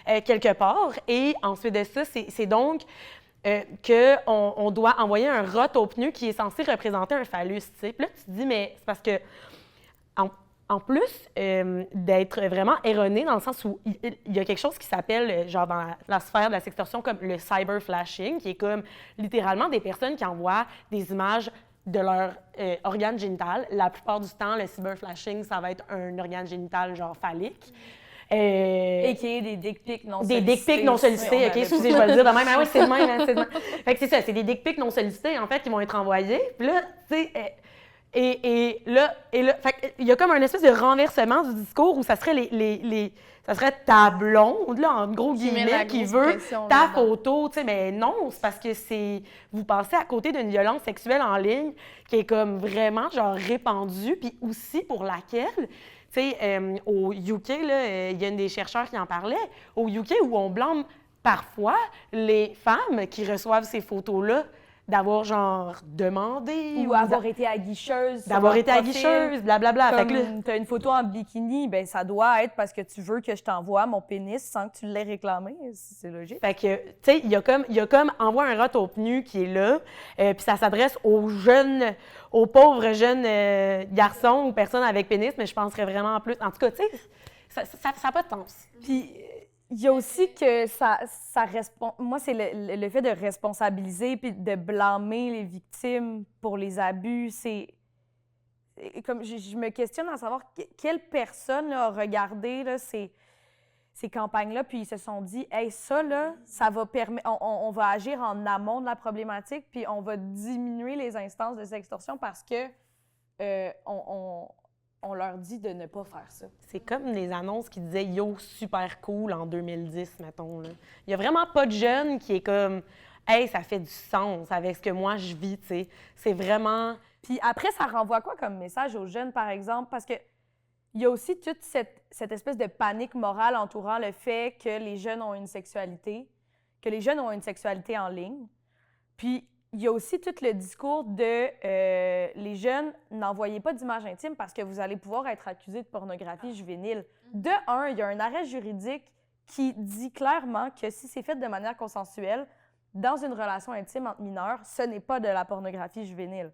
là, quelque part. Et ensuite de ça, c'est donc qu'on doit envoyer un rat au pneu qui est censé représenter un phallus, tu sais. Puis là, tu te dis, mais c'est parce que, en plus d'être vraiment erroné dans le sens où il y a quelque chose qui s'appelle, genre dans la sphère de la sextorsion, comme le cyberflashing, qui est comme littéralement des personnes qui envoient des images de leur organe génital. La plupart du temps, le cyberflashing, ça va être un organe génital genre phallique. Et qui est des dick pics non sollicités. Des dick pics non sollicités, OK, excusez, je vais le dire de même. Ah oui, c'est le même, c'est le même. Fait que c'est ça, c'est des dick pics non sollicités, en fait, qui vont être envoyés. Puis là, tu sais... Et là, fait il y a comme un espèce de renversement du discours où ça serait ça serait ta blonde, là, en gros guillemets, qui veut ta photo, tu sais, mais non, c'est parce que vous passez à côté d'une violence sexuelle en ligne qui est comme vraiment, genre, répandue, puis aussi pour laquelle, tu sais, au UK, là, il y a une des chercheurs qui en parlait, au UK, où on blâme parfois les femmes qui reçoivent ces photos-là d'avoir, genre, demandé. Ou avoir été aguicheuse. D'avoir été aguicheuse, blablabla. Comme tu as une photo en bikini, ben ça doit être parce que tu veux que je t'envoie mon pénis sans que tu l'aies réclamé. C'est logique. Fait que, tu sais, il y a comme envoie un rat au pnu qui est là, puis ça s'adresse aux pauvres jeunes garçons ou personnes avec pénis, mais je penserais vraiment plus. En tout cas, tu sais, ça n'a pas de sens. Puis, il y a aussi que moi, c'est le fait de responsabiliser puis de blâmer les victimes pour les abus. C'est comme je me questionne à savoir quelle personne là, a regardé là, ces campagnes-là puis ils se sont dit, hey, ça là, ça va permettre, on va agir en amont de la problématique puis on va diminuer les instances de sextorsion parce que on leur dit de ne pas faire ça. C'est comme des annonces qui disaient « Yo, super cool » en 2010, mettons. Là. Il n'y a vraiment pas de jeune qui est comme « Hey, ça fait du sens avec ce que moi je vis », tu sais. C'est vraiment... Puis après, ça renvoie quoi comme message aux jeunes, par exemple? Parce que il y a aussi toute cette espèce de panique morale entourant le fait que les jeunes ont une sexualité, en ligne. Puis il y a aussi tout le discours de les jeunes, n'envoyez pas d'images intimes parce que vous allez pouvoir être accusé de pornographie juvénile. De un, il y a un arrêt juridique qui dit clairement que si c'est fait de manière consensuelle, dans une relation intime entre mineurs, ce n'est pas de la pornographie juvénile.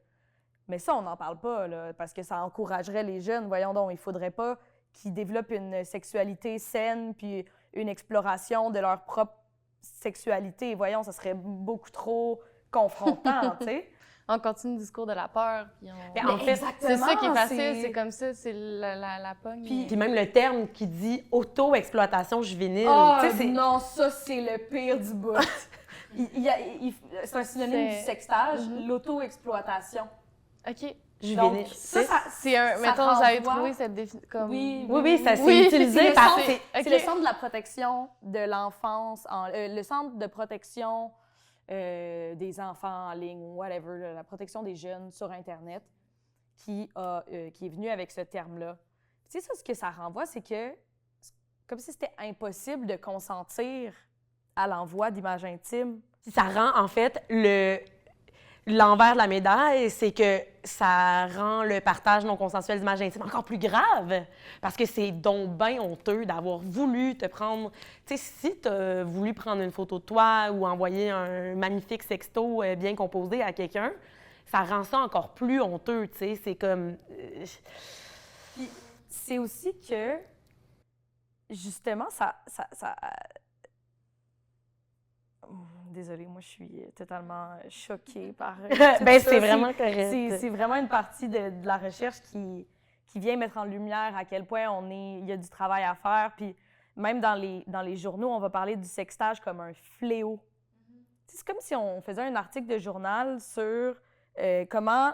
Mais ça, on n'en parle pas, là, parce que ça encouragerait les jeunes. Voyons donc, il ne faudrait pas qu'ils développent une sexualité saine puis une exploration de leur propre sexualité. Voyons, ça serait beaucoup trop confrontant, tu sais. On continue le discours de la peur. Puis en fait, c'est ça qui est facile, c'est comme ça, c'est la pogne. Puis même le terme qui dit auto-exploitation juvénile. Oh, non, ça, c'est le pire du bout. C'est un synonyme du sextage, l'auto-exploitation. OK. Juvénile. Donc, c'est un... Mettons, vous avez trouvé cette définition comme... Oui, ça s'est utilisé par... C'est le Centre de la protection de l'enfance, le Centre de protection des enfants en ligne, whatever, la protection des jeunes sur Internet, qui est venu avec ce terme-là. Tu sais, ça, ce que ça renvoie, c'est que comme si c'était impossible de consentir à l'envoi d'images intimes. Ça rend, en fait, l'envers de la médaille, c'est que ça rend le partage non consensuel d'images intimes encore plus grave. Parce que c'est donc bien honteux d'avoir voulu te prendre... Tu sais, si tu as voulu prendre une photo de toi ou envoyer un magnifique sexto bien composé à quelqu'un, ça rend ça encore plus honteux, tu sais. C'est comme... Puis, c'est aussi que, justement, ça... Désolée, moi, je suis totalement choquée par ben, c'est vraiment correct. C'est vraiment une partie de la recherche qui vient mettre en lumière à quel point il y a du travail à faire. Puis même dans les journaux, on va parler du sextage comme un fléau. C'est comme si on faisait un article de journal sur comment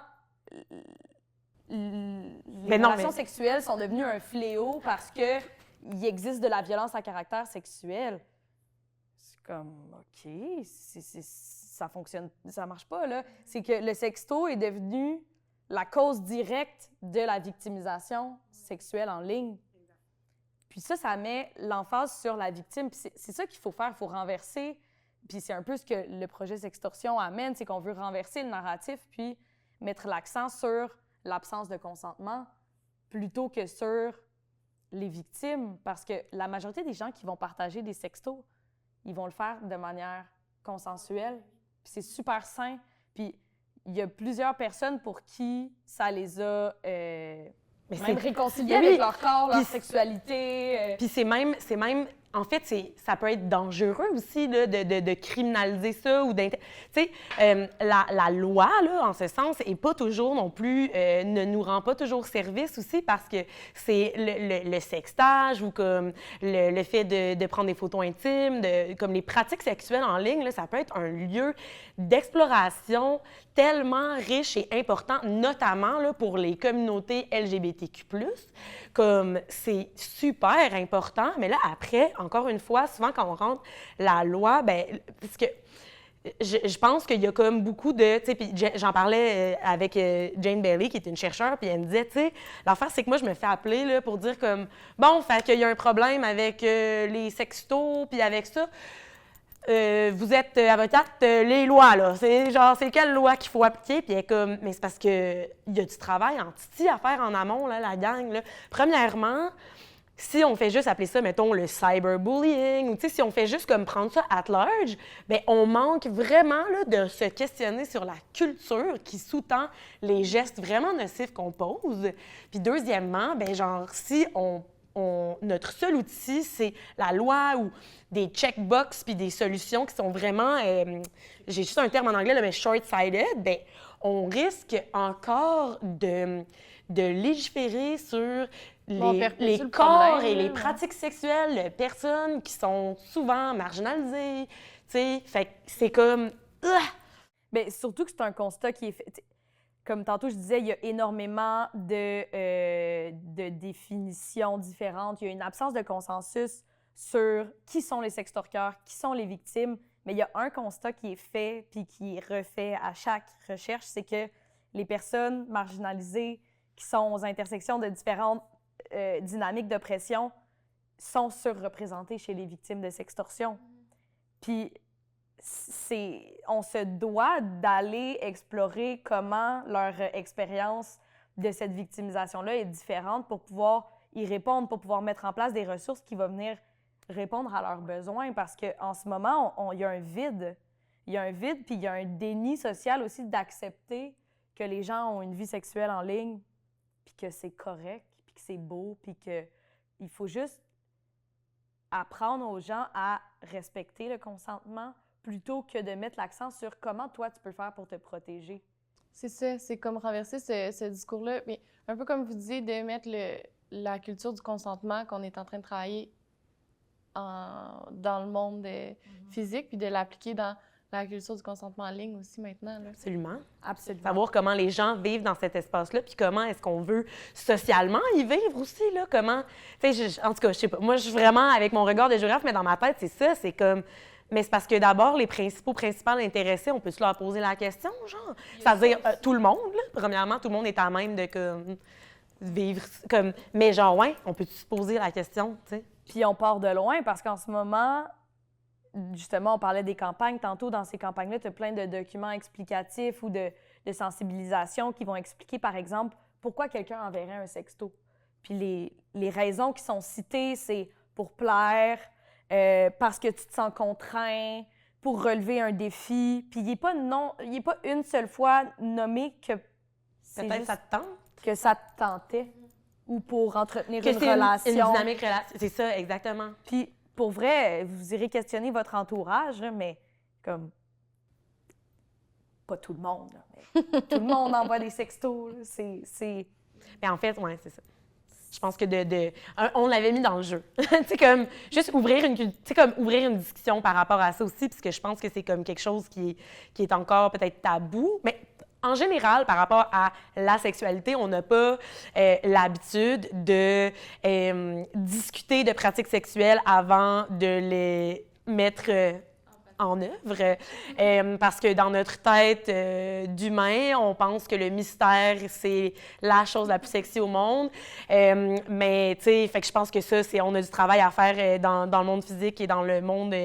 les relations sexuelles sont devenues un fléau parce qu'il existe de la violence à caractère sexuel. Comme, OK, ça fonctionne, ça marche pas, là. C'est que le sexto est devenu la cause directe de la victimisation sexuelle en ligne. Puis ça met l'emphase sur la victime. Puis c'est ça qu'il faut faire, il faut renverser. Puis c'est un peu ce que le projet Sextorsion amène, c'est qu'on veut renverser le narratif puis mettre l'accent sur l'absence de consentement plutôt que sur les victimes. Parce que la majorité des gens qui vont partager des sextos, ils vont le faire de manière consensuelle. Puis c'est super sain. Puis il y a plusieurs personnes pour qui ça les a même réconciliés avec leur corps, leur sexualité. Puis c'est même en fait, ça peut être dangereux aussi là, de criminaliser ça ou tu sais, la loi, là, en ce sens, est pas toujours non plus, ne nous rend pas toujours service aussi parce que c'est le sextage ou comme le fait de prendre des photos intimes, comme les pratiques sexuelles en ligne, là, ça peut être un lieu d'exploration tellement riche et important, notamment là, pour les communautés LGBTQ+. Comme c'est super important, mais là, après, encore une fois, souvent quand on rentre la loi, bien, parce que je pense qu'il y a comme beaucoup de, tu sais, puis j'en parlais avec Jane Bailey, qui est une chercheure, puis elle me disait, tu sais, l'affaire, c'est que moi, je me fais appeler là, pour dire comme, bon, fait qu'il y a un problème avec les sextos, puis avec ça. Vous êtes avocate, les lois, là. C'est genre, c'est quelle loi qu'il faut appliquer? Puis elle est comme, mais c'est parce qu'il y a du travail en titi à faire en amont, là, la gang, là. Premièrement, si on fait juste appeler ça, mettons, le cyberbullying, ou tu sais, si on fait juste comme prendre ça at large, bien, on manque vraiment là, de se questionner sur la culture qui sous-tend les gestes vraiment nocifs qu'on pose. Puis deuxièmement, bien, genre, si notre seul outil, c'est la loi ou des checkbox puis des solutions qui sont vraiment, j'ai juste un terme en anglais, là, mais short-sighted, bien, on risque encore de légiférer sur les corps problème, et les pratiques sexuelles de personnes qui sont souvent marginalisées, tu sais. Fait que c'est comme... Bien, surtout que c'est un constat qui est fait... Comme tantôt, je disais, il y a énormément de définitions différentes. Il y a une absence de consensus sur qui sont les sextorqueurs, qui sont les victimes. Mais il y a un constat qui est fait puis qui est refait à chaque recherche, c'est que les personnes marginalisées qui sont aux intersections de différentes dynamiques d'oppression sont surreprésentées chez les victimes de sextorsion. Puis on se doit d'aller explorer comment leur expérience de cette victimisation-là est différente pour pouvoir y répondre, pour pouvoir mettre en place des ressources qui vont venir répondre à leurs besoins. Parce qu'en ce moment, il y a un vide. Il y a un vide, puis il y a un déni social aussi d'accepter que les gens ont une vie sexuelle en ligne, puis que c'est correct, puis que c'est beau, puis qu'il faut juste apprendre aux gens à respecter le consentement plutôt que de mettre l'accent sur comment toi tu peux faire pour te protéger. C'est ça, c'est comme renverser ce discours-là, mais un peu comme vous disiez, de mettre la culture du consentement qu'on est en train de travailler dans le monde physique, puis de l'appliquer dans la culture du consentement en ligne aussi maintenant. Là. Absolument. Savoir comment les gens vivent dans cet espace-là, puis comment est-ce qu'on veut socialement y vivre aussi, là, comment... Tu sais, en tout cas, je sais pas, moi, je suis vraiment, avec mon regard de géographe, mais dans ma tête, c'est ça, c'est comme... Mais c'est parce que d'abord, les principales intéressés, on peut-tu leur poser la question, genre? C'est-à-dire, tout le monde, là, premièrement, tout le monde est à même de comme, vivre comme... Mais genre, ouais, on peut-tu se poser la question, tu sais? Puis on part de loin, parce qu'en ce moment... Justement, on parlait des campagnes. Tantôt, dans ces campagnes-là, tu as plein de documents explicatifs ou de sensibilisation qui vont expliquer, par exemple, pourquoi quelqu'un enverrait un sexto. Puis les raisons qui sont citées, c'est pour plaire, parce que tu te sens contraint, pour relever un défi. Puis il n'est pas une seule fois nommé que c'est peut-être juste ça te tente. Que ça te tentait ou pour entretenir une relation. Une dynamique relation. C'est ça, exactement. Puis pour vrai, vous irez questionner votre entourage, là, mais comme... Pas tout le monde, là, mais tout le monde envoie des sextos. Mais en fait, oui, c'est ça. Je pense que on l'avait mis dans le jeu. Tu sais, comme, juste ouvrir une discussion par rapport à ça aussi, puisque je pense que c'est comme quelque chose qui est encore peut-être tabou. Mais en général, par rapport à la sexualité, on n'a pas l'habitude de discuter de pratiques sexuelles avant de les mettre en œuvre. Parce que dans notre tête d'humain, on pense que le mystère, c'est la chose la plus sexy au monde. Mais, tu sais, fait que je pense que ça, on a du travail à faire dans le monde physique et dans le monde...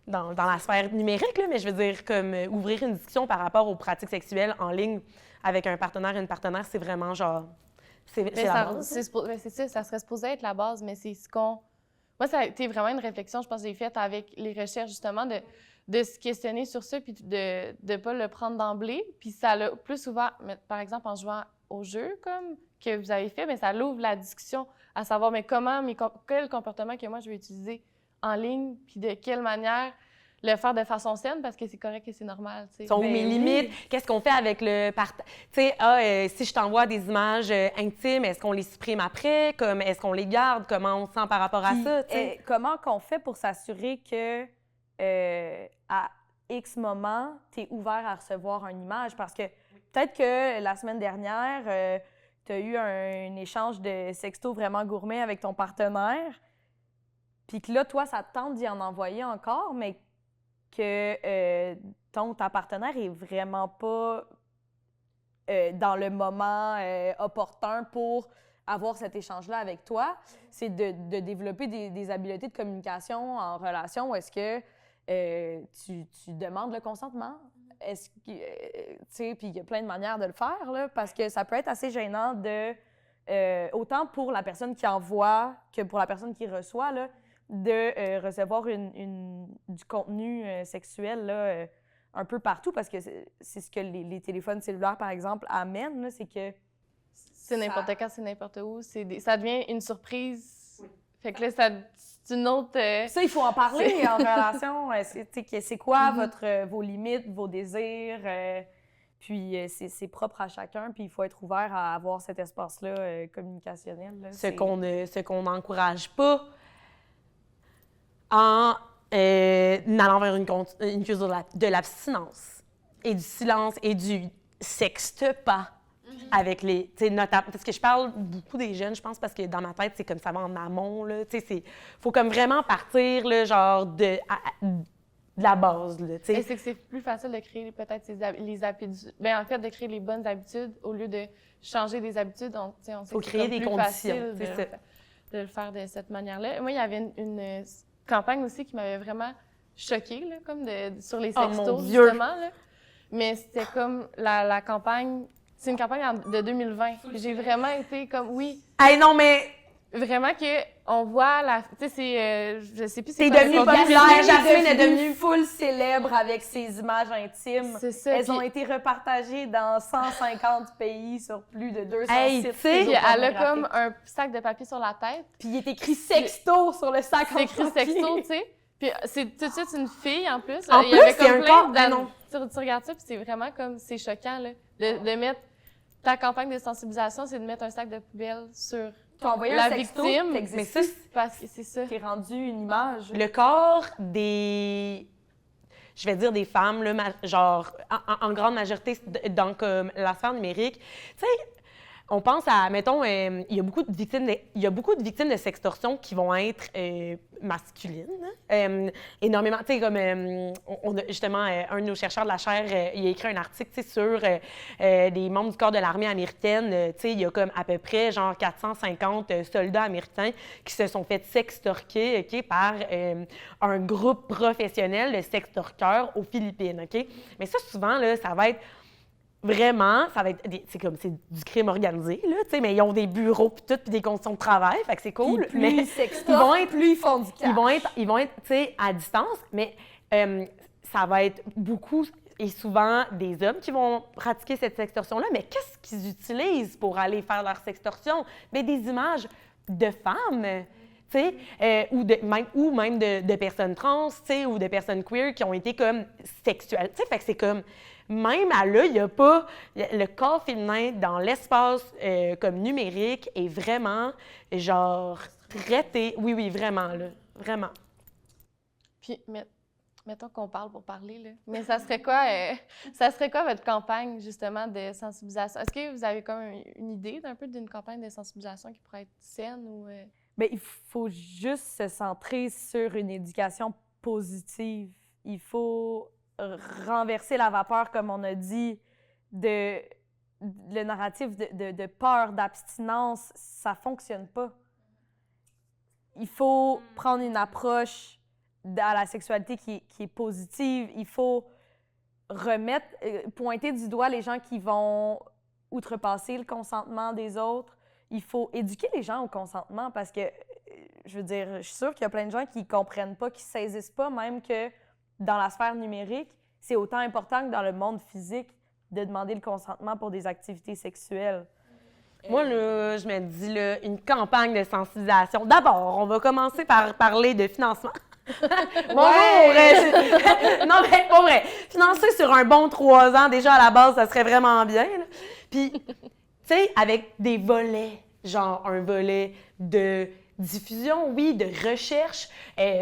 Dans la sphère numérique, là, mais je veux dire, comme ouvrir une discussion par rapport aux pratiques sexuelles en ligne avec un partenaire et une partenaire, c'est vraiment genre... C'est la base. C'est ça, ça serait supposé être la base, mais c'est ce qu'on... Moi, ça a été vraiment une réflexion, je pense, que j'ai faite avec les recherches, justement, de se questionner sur ça, puis de ne pas le prendre d'emblée. Puis ça l'a plus souvent, par exemple, en jouant au jeu, comme que vous avez fait, mais ça l'ouvre la discussion à savoir, mais quel comportement que moi, je vais utiliser en ligne, puis de quelle manière le faire de façon saine, parce que c'est correct et c'est normal, tu sais. Sont où mes limites? Qu'est-ce qu'on fait avec le partage? Tu sais, si je t'envoie des images intimes, est-ce qu'on les supprime après? Comme, est-ce qu'on les garde? Comment on se sent par rapport à ça? Tu sais? Comment qu'on fait pour s'assurer que à X moment, tu es ouvert à recevoir une image? Parce que peut-être que la semaine dernière, tu as eu un échange de sexto vraiment gourmet avec ton partenaire, puis que là, toi, ça te tente d'y en envoyer encore, mais que ta partenaire est vraiment pas dans le moment opportun pour avoir cet échange-là avec toi. C'est de développer des habiletés de communication en relation où est-ce que tu demandes le consentement. Est-ce que, tu sais, puis il y a plein de manières de le faire, là, parce que ça peut être assez gênant autant pour la personne qui envoie que pour la personne qui reçoit, là, de recevoir du contenu sexuel là, un peu partout, parce que c'est ce que les téléphones cellulaires, par exemple, amènent, là, c'est que... C'est n'importe quand, c'est n'importe où. Ça devient une surprise. Oui. Fait que là, c'est une autre... Ça, il faut en parler en relation. C'est quoi vos limites, vos désirs? Puis c'est propre à chacun, puis il faut être ouvert à avoir cet espace-là communicationnel. Là, ce qu'on n'encourage pas en allant vers une culture de l'abstinence et du silence et du sexte pas avec les... Parce que je parle beaucoup des jeunes, je pense, parce que dans ma tête, c'est comme ça va en amont, là. Tu sais, faut comme vraiment partir, là, genre, de la base, là, tu sais. Et c'est que c'est plus facile de créer peut-être les habitudes... Bien, en fait, de créer les bonnes habitudes au lieu de changer des habitudes. On sait faut que créer c'est des plus conditions, facile de le faire de cette manière-là. Moi, il y avait une campagne aussi qui m'avait vraiment choquée, là, comme sur les sextos, justement. Là. Mais c'était comme la campagne... C'est une campagne de 2020. J'ai vraiment été comme, oui... Hey, non, mais... Vraiment qu'on voit la... Tu sais, c'est... je sais plus... C'est devenu populaire. Jasmine est devenue full célèbre avec ses images intimes. C'est ça. Elles ont été repartagées dans 150 pays sur plus de 200 sites. Puis elle a comme un sac de papier sur la tête. Puis il est écrit « sexto » sur le sac en papier. C'est écrit « sexto », tu sais. Puis c'est tout de suite une fille, en plus. En plus, c'est un corps... Tu regardes ça, puis c'est vraiment comme... C'est choquant, là, de mettre... Ta campagne de sensibilisation, c'est de mettre un sac de poubelle sur la victime. Mais ça, parce que c'est ça. Qui est rendu une image. Le corps des... Je vais dire des femmes, là, genre, en grande majorité, dans comme, la sphère numérique. Tu sais, on pense à, mettons, il y a beaucoup de victimes de sextorsion qui vont être masculines. Énormément, tu sais, comme on a justement un de nos chercheurs de la chaire, il a écrit un article sur des membres du corps de l'armée américaine. Tu sais, il y a comme à peu près genre 450 soldats américains qui se sont fait sextorquer, OK, par un groupe professionnel de sextorqueurs aux Philippines, OK? Mais ça, souvent, là, ça va être vraiment, ça va être... C'est du crime organisé, là, tu sais, mais ils ont des bureaux puis tout, puis des conditions de travail, fait que c'est cool. Puis plus mais ils sextorquent, plus ils font du cash. Ils vont être, tu sais, à distance, mais ça va être beaucoup et souvent des hommes qui vont pratiquer cette sextorsion-là. Mais qu'est-ce qu'ils utilisent pour aller faire leur sextorsion? Bien, des images de femmes, tu sais, ou même de personnes trans, tu sais, ou de personnes queer qui ont été comme sexuelles, tu sais, fait que c'est comme... Même à l'œil, il n'y a pas... Le corps féminin dans l'espace comme numérique est vraiment, genre, traité. Oui, oui, vraiment, là. Vraiment. Puis, mettons qu'on parle pour parler, là. Mais ça serait quoi votre campagne, justement, de sensibilisation? Est-ce que vous avez comme une idée d'un peu d'une campagne de sensibilisation qui pourrait être saine ou... Bien, il faut juste se centrer sur une éducation positive. Il faut renverser la vapeur, comme on a dit, le narratif de peur, d'abstinence, ça fonctionne pas. Il faut prendre une approche à la sexualité qui est positive. Il faut pointer du doigt les gens qui vont outrepasser le consentement des autres. Il faut éduquer les gens au consentement parce que, je veux dire, je suis sûre qu'il y a plein de gens qui ne comprennent pas, qui ne saisissent pas même que dans la sphère numérique, c'est autant important que dans le monde physique de demander le consentement pour des activités sexuelles. Moi, là, je me dis, là, une campagne de sensibilisation. D'abord, on va commencer par parler de financement. Bonjour! Non, mais pas vrai. Financer sur un bon 3 ans, déjà à la base, ça serait vraiment bien. Là. Puis, tu sais, avec des volets, genre un volet de diffusion, oui, de recherche,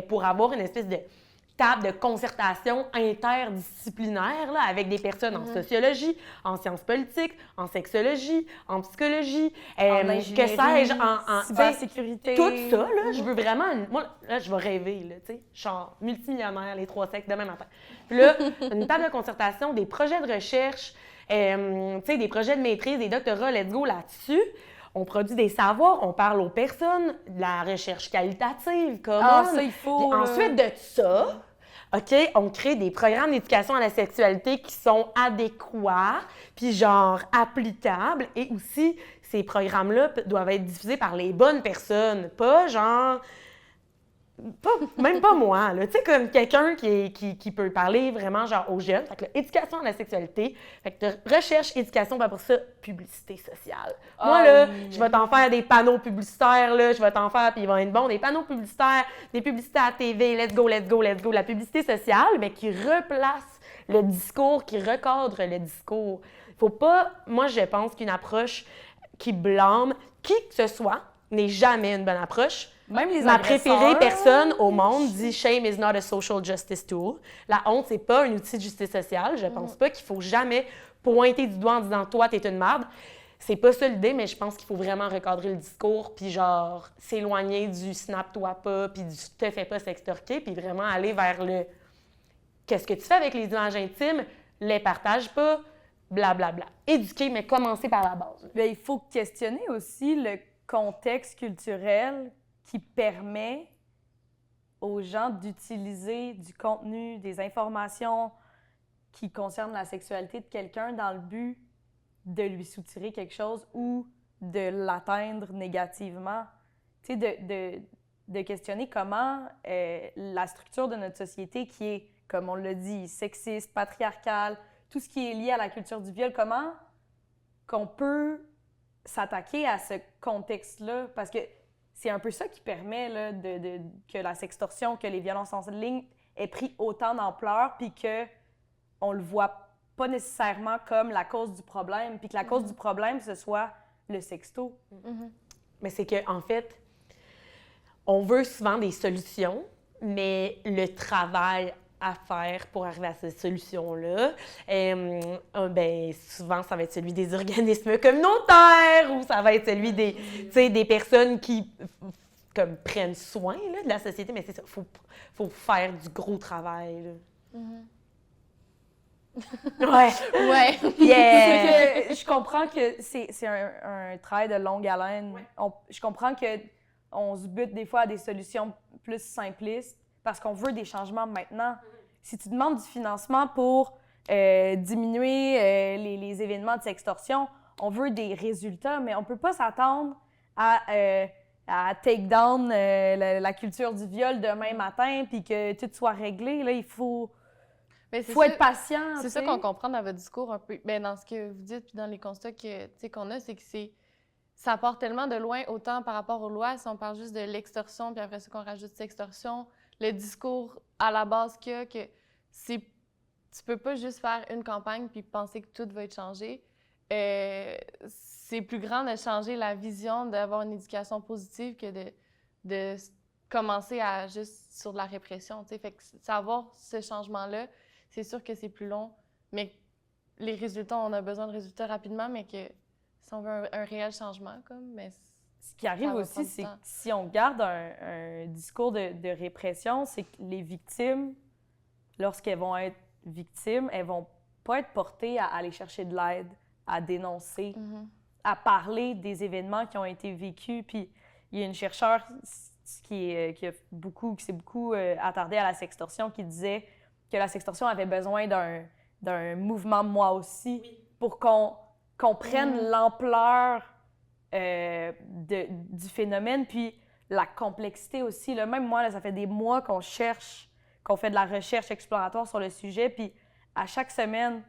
pour avoir une espèce de table de concertation interdisciplinaire là, avec des personnes en sociologie, en sciences politiques, en sexologie, en psychologie, que sais-je, en cybersécurité. Tout ça, là, je veux vraiment... Moi, là, je vais rêver, là, tu sais, genre multimillionnaire, les 3 sexes, demain matin. Puis là, une table de concertation, des projets de recherche, tu sais, des projets de maîtrise, des doctorats, let's go là-dessus. On produit des savoirs, on parle aux personnes, de la recherche qualitative, comment. Ah, ça, il faut... Puis ensuite de ça, OK, on crée des programmes d'éducation à la sexualité qui sont adéquats, puis genre applicables. Et aussi, ces programmes-là doivent être diffusés par les bonnes personnes, pas genre... même pas moi, là. Tu sais, comme quelqu'un qui peut parler vraiment genre aux jeunes. Fait que là, éducation à la sexualité, fait que recherche, éducation, puis après ça, publicité sociale. Moi, là, je vais t'en faire des panneaux publicitaires, là, je vais t'en faire, puis ils vont être bons, des panneaux publicitaires, des publicités à TV, let's go, let's go, let's go. La publicité sociale, mais qui replace le discours, qui recadre le discours. Faut pas, moi, je pense qu'une approche qui blâme qui que ce soit n'est jamais une bonne approche. Même les Ma agresseurs, préférée personne au monde dit « Shame is not a social justice tool ». La honte, c'est pas un outil de justice sociale. Je pense pas qu'il faut jamais pointer du doigt en disant « Toi, t'es une merde ». C'est pas ça l'idée, mais je pense qu'il faut vraiment recadrer le discours, puis genre s'éloigner du « snap-toi pas », puis du « te fais pas s'extorquer », puis vraiment aller vers le « Qu'est-ce que tu fais avec les images intimes? Les partage pas, blablabla ». Éduquer, mais commencer par la base. Bien, il faut questionner aussi le contexte culturel qui permet aux gens d'utiliser du contenu, des informations qui concernent la sexualité de quelqu'un dans le but de lui soutirer quelque chose ou de l'atteindre négativement. Tu sais, de questionner comment la structure de notre société qui est, comme on l'a dit, sexiste, patriarcale, tout ce qui est lié à la culture du viol, comment qu'on peut s'attaquer à ce contexte-là, parce que c'est un peu ça qui permet là, que la sextorsion, que les violences en ligne aient pris autant d'ampleur, puis qu'on le voit pas nécessairement comme la cause du problème, puis que la cause du problème, ce soit le sexto. Mais c'est qu'en fait, on veut souvent des solutions, mais le travail à faire pour arriver à ces solutions-là, ben, souvent, ça va être celui des organismes communautaires ou ça va être celui des personnes qui comme, prennent soin là, de la société. Mais c'est ça, faut faire du gros travail. Là. Ouais. Ouais. Yeah! Je comprends que c'est un travail de longue haleine. Je comprends qu'on se bute des fois à des solutions plus simplistes parce qu'on veut des changements maintenant. Si tu demandes du financement pour diminuer les événements de sextorsion, on veut des résultats, mais on ne peut pas s'attendre à take down la culture du viol demain matin puis que tout soit réglé. Là, il faut être patient. C'est ça qu'on comprend dans votre discours un peu. Bien, dans ce que vous dites puis dans les constats qu'on a, c'est que ça part tellement de loin, autant par rapport aux lois, si on parle juste de l'extorsion, puis après ça qu'on rajoute sextorsion, le discours à la base que tu peux pas juste faire une campagne puis penser que tout va être changé. C'est plus grand de changer la vision, d'avoir une éducation positive que de commencer à juste sur de la répression. T'sais. Fait que savoir ce changement-là, c'est sûr que c'est plus long, mais les résultats, on a besoin de résultats rapidement, mais que si on veut un réel changement, mais ce qui arrive aussi, c'est que si on garde un discours de répression, c'est que les victimes, lorsqu'elles vont être victimes, elles vont pas être portées à aller chercher de l'aide, à dénoncer, à parler des événements qui ont été vécus. Puis il y a une chercheure qui s'est beaucoup attardée à la sextorsion qui disait que la sextorsion avait besoin d'un mouvement moi aussi pour qu'on comprenne l'ampleur du phénomène, puis la complexité aussi. Là, même moi, là, ça fait des mois qu'on fait de la recherche exploratoire sur le sujet, puis à chaque semaine,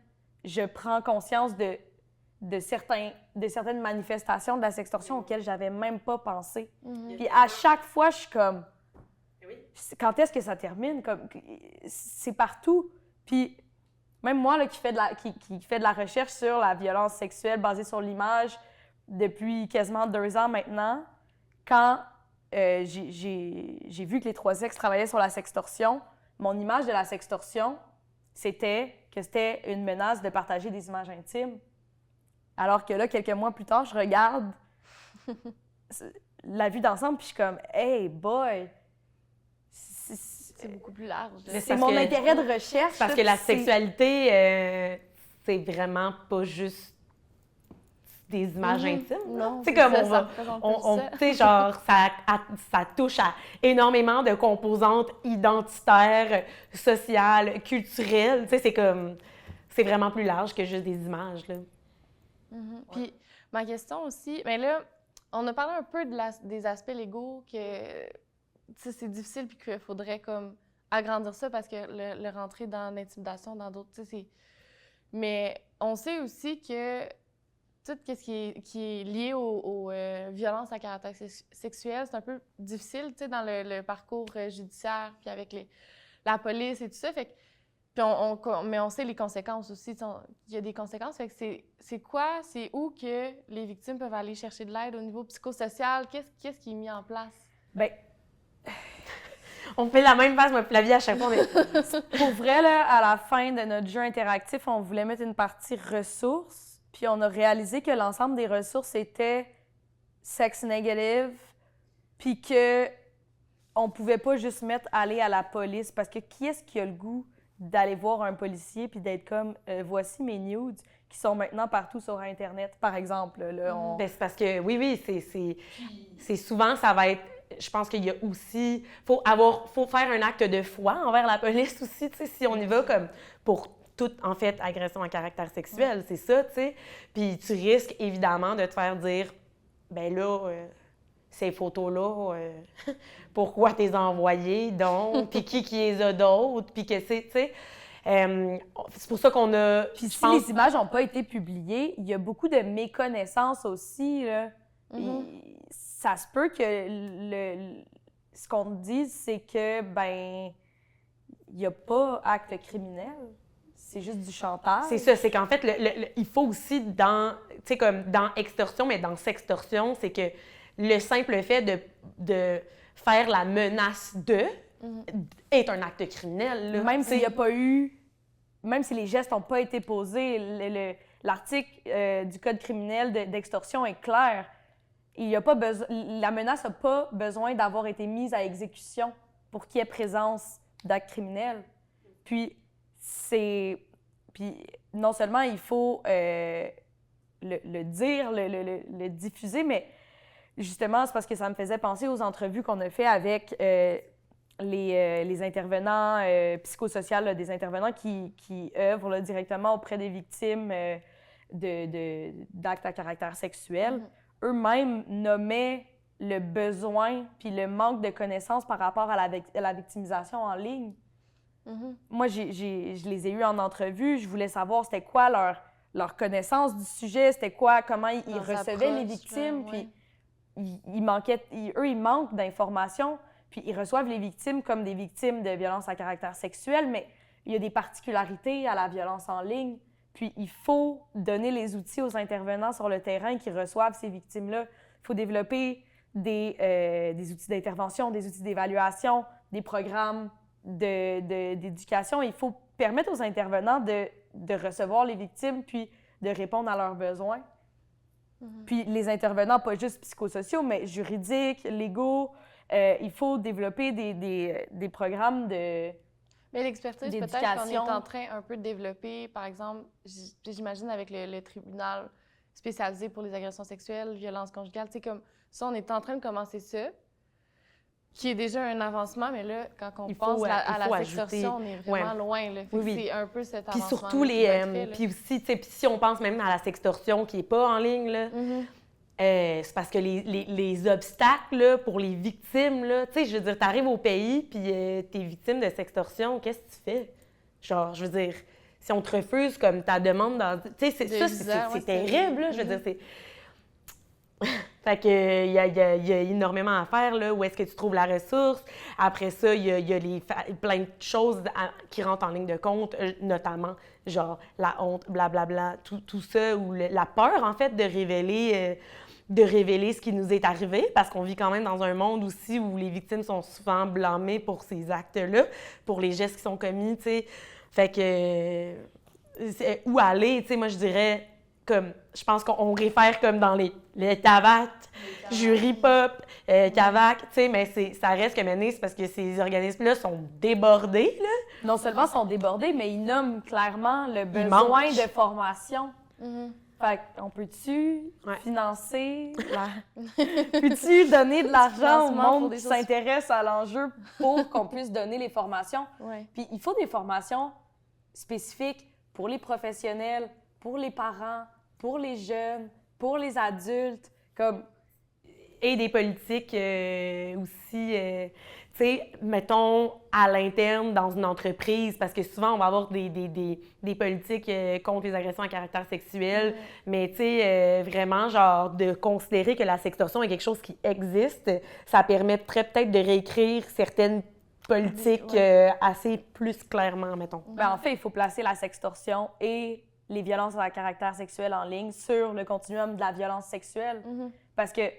je prends conscience de certaines manifestations de la sextorsion auxquelles j'avais même pas pensé. Puis à chaque fois, je suis comme... quand est-ce que ça termine? C'est partout. Puis même moi, là, qui fait de la recherche sur la violence sexuelle basée sur l'image depuis quasiment 2 ans maintenant, quand j'ai vu que les 3X travaillaient sur la sextorsion, mon image de la sextorsion, c'était que c'était une menace de partager des images intimes. Alors que là, quelques mois plus tard, je regarde la vue d'ensemble, puis je suis comme « Hey, boy! » C'est beaucoup plus large. C'est mon intérêt de recherche. Parce que la sexualité, c'est vraiment pas juste des images intimes. Non, c'est comme ça. tu sais, genre, ça touche à énormément de composantes identitaires, sociales, culturelles. Tu sais, c'est vraiment plus large que juste des images, là. Puis, ma question aussi, mais là, on a parlé un peu des aspects légaux que, tu sais, c'est difficile puis qu'il faudrait comme agrandir ça parce que le rentrer dans l'intimidation, dans d'autres, tu sais, c'est... Mais on sait aussi que tout ce qui est lié aux violences à caractère sexuel, c'est un peu difficile, tu sais, dans le parcours judiciaire puis avec la police et tout ça, fait que... Puis mais on sait les conséquences aussi. Il y a des conséquences. Fait que c'est où que les victimes peuvent aller chercher de l'aide au niveau psychosocial? Qu'est-ce qui est mis en place? Bien, on fait la même phase, moi, Flavie, à chaque fois. pour vrai, là, à la fin de notre jeu interactif, on voulait mettre une partie ressources. Puis on a réalisé que l'ensemble des ressources était sex negative. Puis que on pouvait pas juste mettre aller à la police. Parce que qui est-ce qui a le goût d'aller voir un policier puis d'être comme voici mes nudes qui sont maintenant partout sur Internet, par exemple. Là, Ben, c'est parce que, oui, c'est souvent, ça va être... Je pense qu'il y a aussi... faut faire un acte de foi envers la police aussi, tu sais, si on y va comme pour toute, en fait, agression à caractère sexuel, c'est ça, tu sais. Puis tu risques, évidemment, de te faire dire, ben là... ces photos-là, pourquoi t'es envoyées, donc, puis qui les a d'autres, puis que c'est, tu sais... c'est pour ça qu'on a... Puis si les images n'ont pas été publiées, il y a beaucoup de méconnaissance aussi, là. Ça se peut que ce qu'on dise, c'est que, ben, il n'y a pas acte criminel. C'est juste du chantage. C'est ça, c'est qu'en fait, il faut aussi tu sais, comme dans extorsion, mais dans sextorsion, c'est que le simple fait de faire la menace est un acte criminel. Là. Même s'il n'y a pas eu... Même si les gestes n'ont pas été posés, l'article du Code criminel d'extorsion est clair. La menace n'a pas besoin d'avoir été mise à exécution pour qu'il y ait présence d'actes criminels. Puis non seulement il faut le dire, le diffuser, mais justement, c'est parce que ça me faisait penser aux entrevues qu'on a fait avec les intervenants psychosociaux, là, des intervenants qui œuvrent là, directement auprès des victimes d'actes à caractère sexuel. Eux-mêmes nommaient le besoin puis le manque de connaissances par rapport à la victimisation en ligne. Moi, je les ai eus en entrevue. Je voulais savoir c'était quoi leur connaissance du sujet, c'était quoi, comment ils recevaient les victimes. Puis ils manquent d'informations. Puis ils reçoivent les victimes comme des victimes de violences à caractère sexuel, mais il y a des particularités à la violence en ligne. Puis il faut donner les outils aux intervenants sur le terrain qui reçoivent ces victimes-là. Il faut développer des outils d'intervention, des outils d'évaluation, des programmes d'éducation. Il faut permettre aux intervenants de recevoir les victimes puis de répondre à leurs besoins. Puis les intervenants, pas juste psychosociaux, mais juridiques, légaux. Il faut développer des programmes de... Mais l'expertise, peut-être qu'on est en train un peu de développer, par exemple, j'imagine avec le tribunal spécialisé pour les agressions sexuelles, violences conjugales, tu sais, comme ça, on est en train de commencer ça, qui est déjà un avancement, mais là, quand on pense à la sextorsion, on est vraiment loin, là. C'est un peu cet avancement. Puis surtout puis aussi, tu sais, si on pense même à la sextorsion qui n'est pas en ligne, là, c'est parce que les obstacles là, pour les victimes, tu sais, je veux dire, t'arrives au pays, puis t'es victime de sextorsion, qu'est-ce que tu fais? Genre, je veux dire, si on te refuse comme ta demande, tu sais, c'est terrible, là, je veux dire, c'est... Fait que il y a énormément à faire, là. Où est-ce que tu trouves la ressource? Après ça, il y a plein de choses qui rentrent en ligne de compte, notamment, genre, la honte, blablabla, tout ça, ou la peur, en fait, de révéler ce qui nous est arrivé, parce qu'on vit quand même dans un monde aussi où les victimes sont souvent blâmées pour ces actes-là, pour les gestes qui sont commis, tu sais. Fait que... où aller, tu sais, moi, je dirais... Comme, je pense qu'on réfère comme dans les CAVAC, Jury Pop, CAVAC, tu sais, mais ça reste que maintenant, c'est parce que ces organismes-là sont débordés, là. Non seulement sont débordés, mais ils nomment clairement le besoin de formation. Fait qu'on peut-tu financer Peux-tu donner de l'argent au monde qui s'intéresse à l'enjeu pour qu'on puisse donner les formations? Puis il faut des formations spécifiques pour les professionnels, pour les parents, pour les jeunes, pour les adultes, comme... Et des politiques aussi, tu sais, mettons, à l'interne dans une entreprise, parce que souvent, on va avoir des politiques contre les agressions à caractère sexuel, mais tu sais, vraiment, genre, de considérer que la sextorsion est quelque chose qui existe, ça permettrait peut-être de réécrire certaines politiques assez plus clairement, mettons. Ben, en fait, il faut placer la sextorsion et les violences à caractère sexuel en ligne sur le continuum de la violence sexuelle. Parce que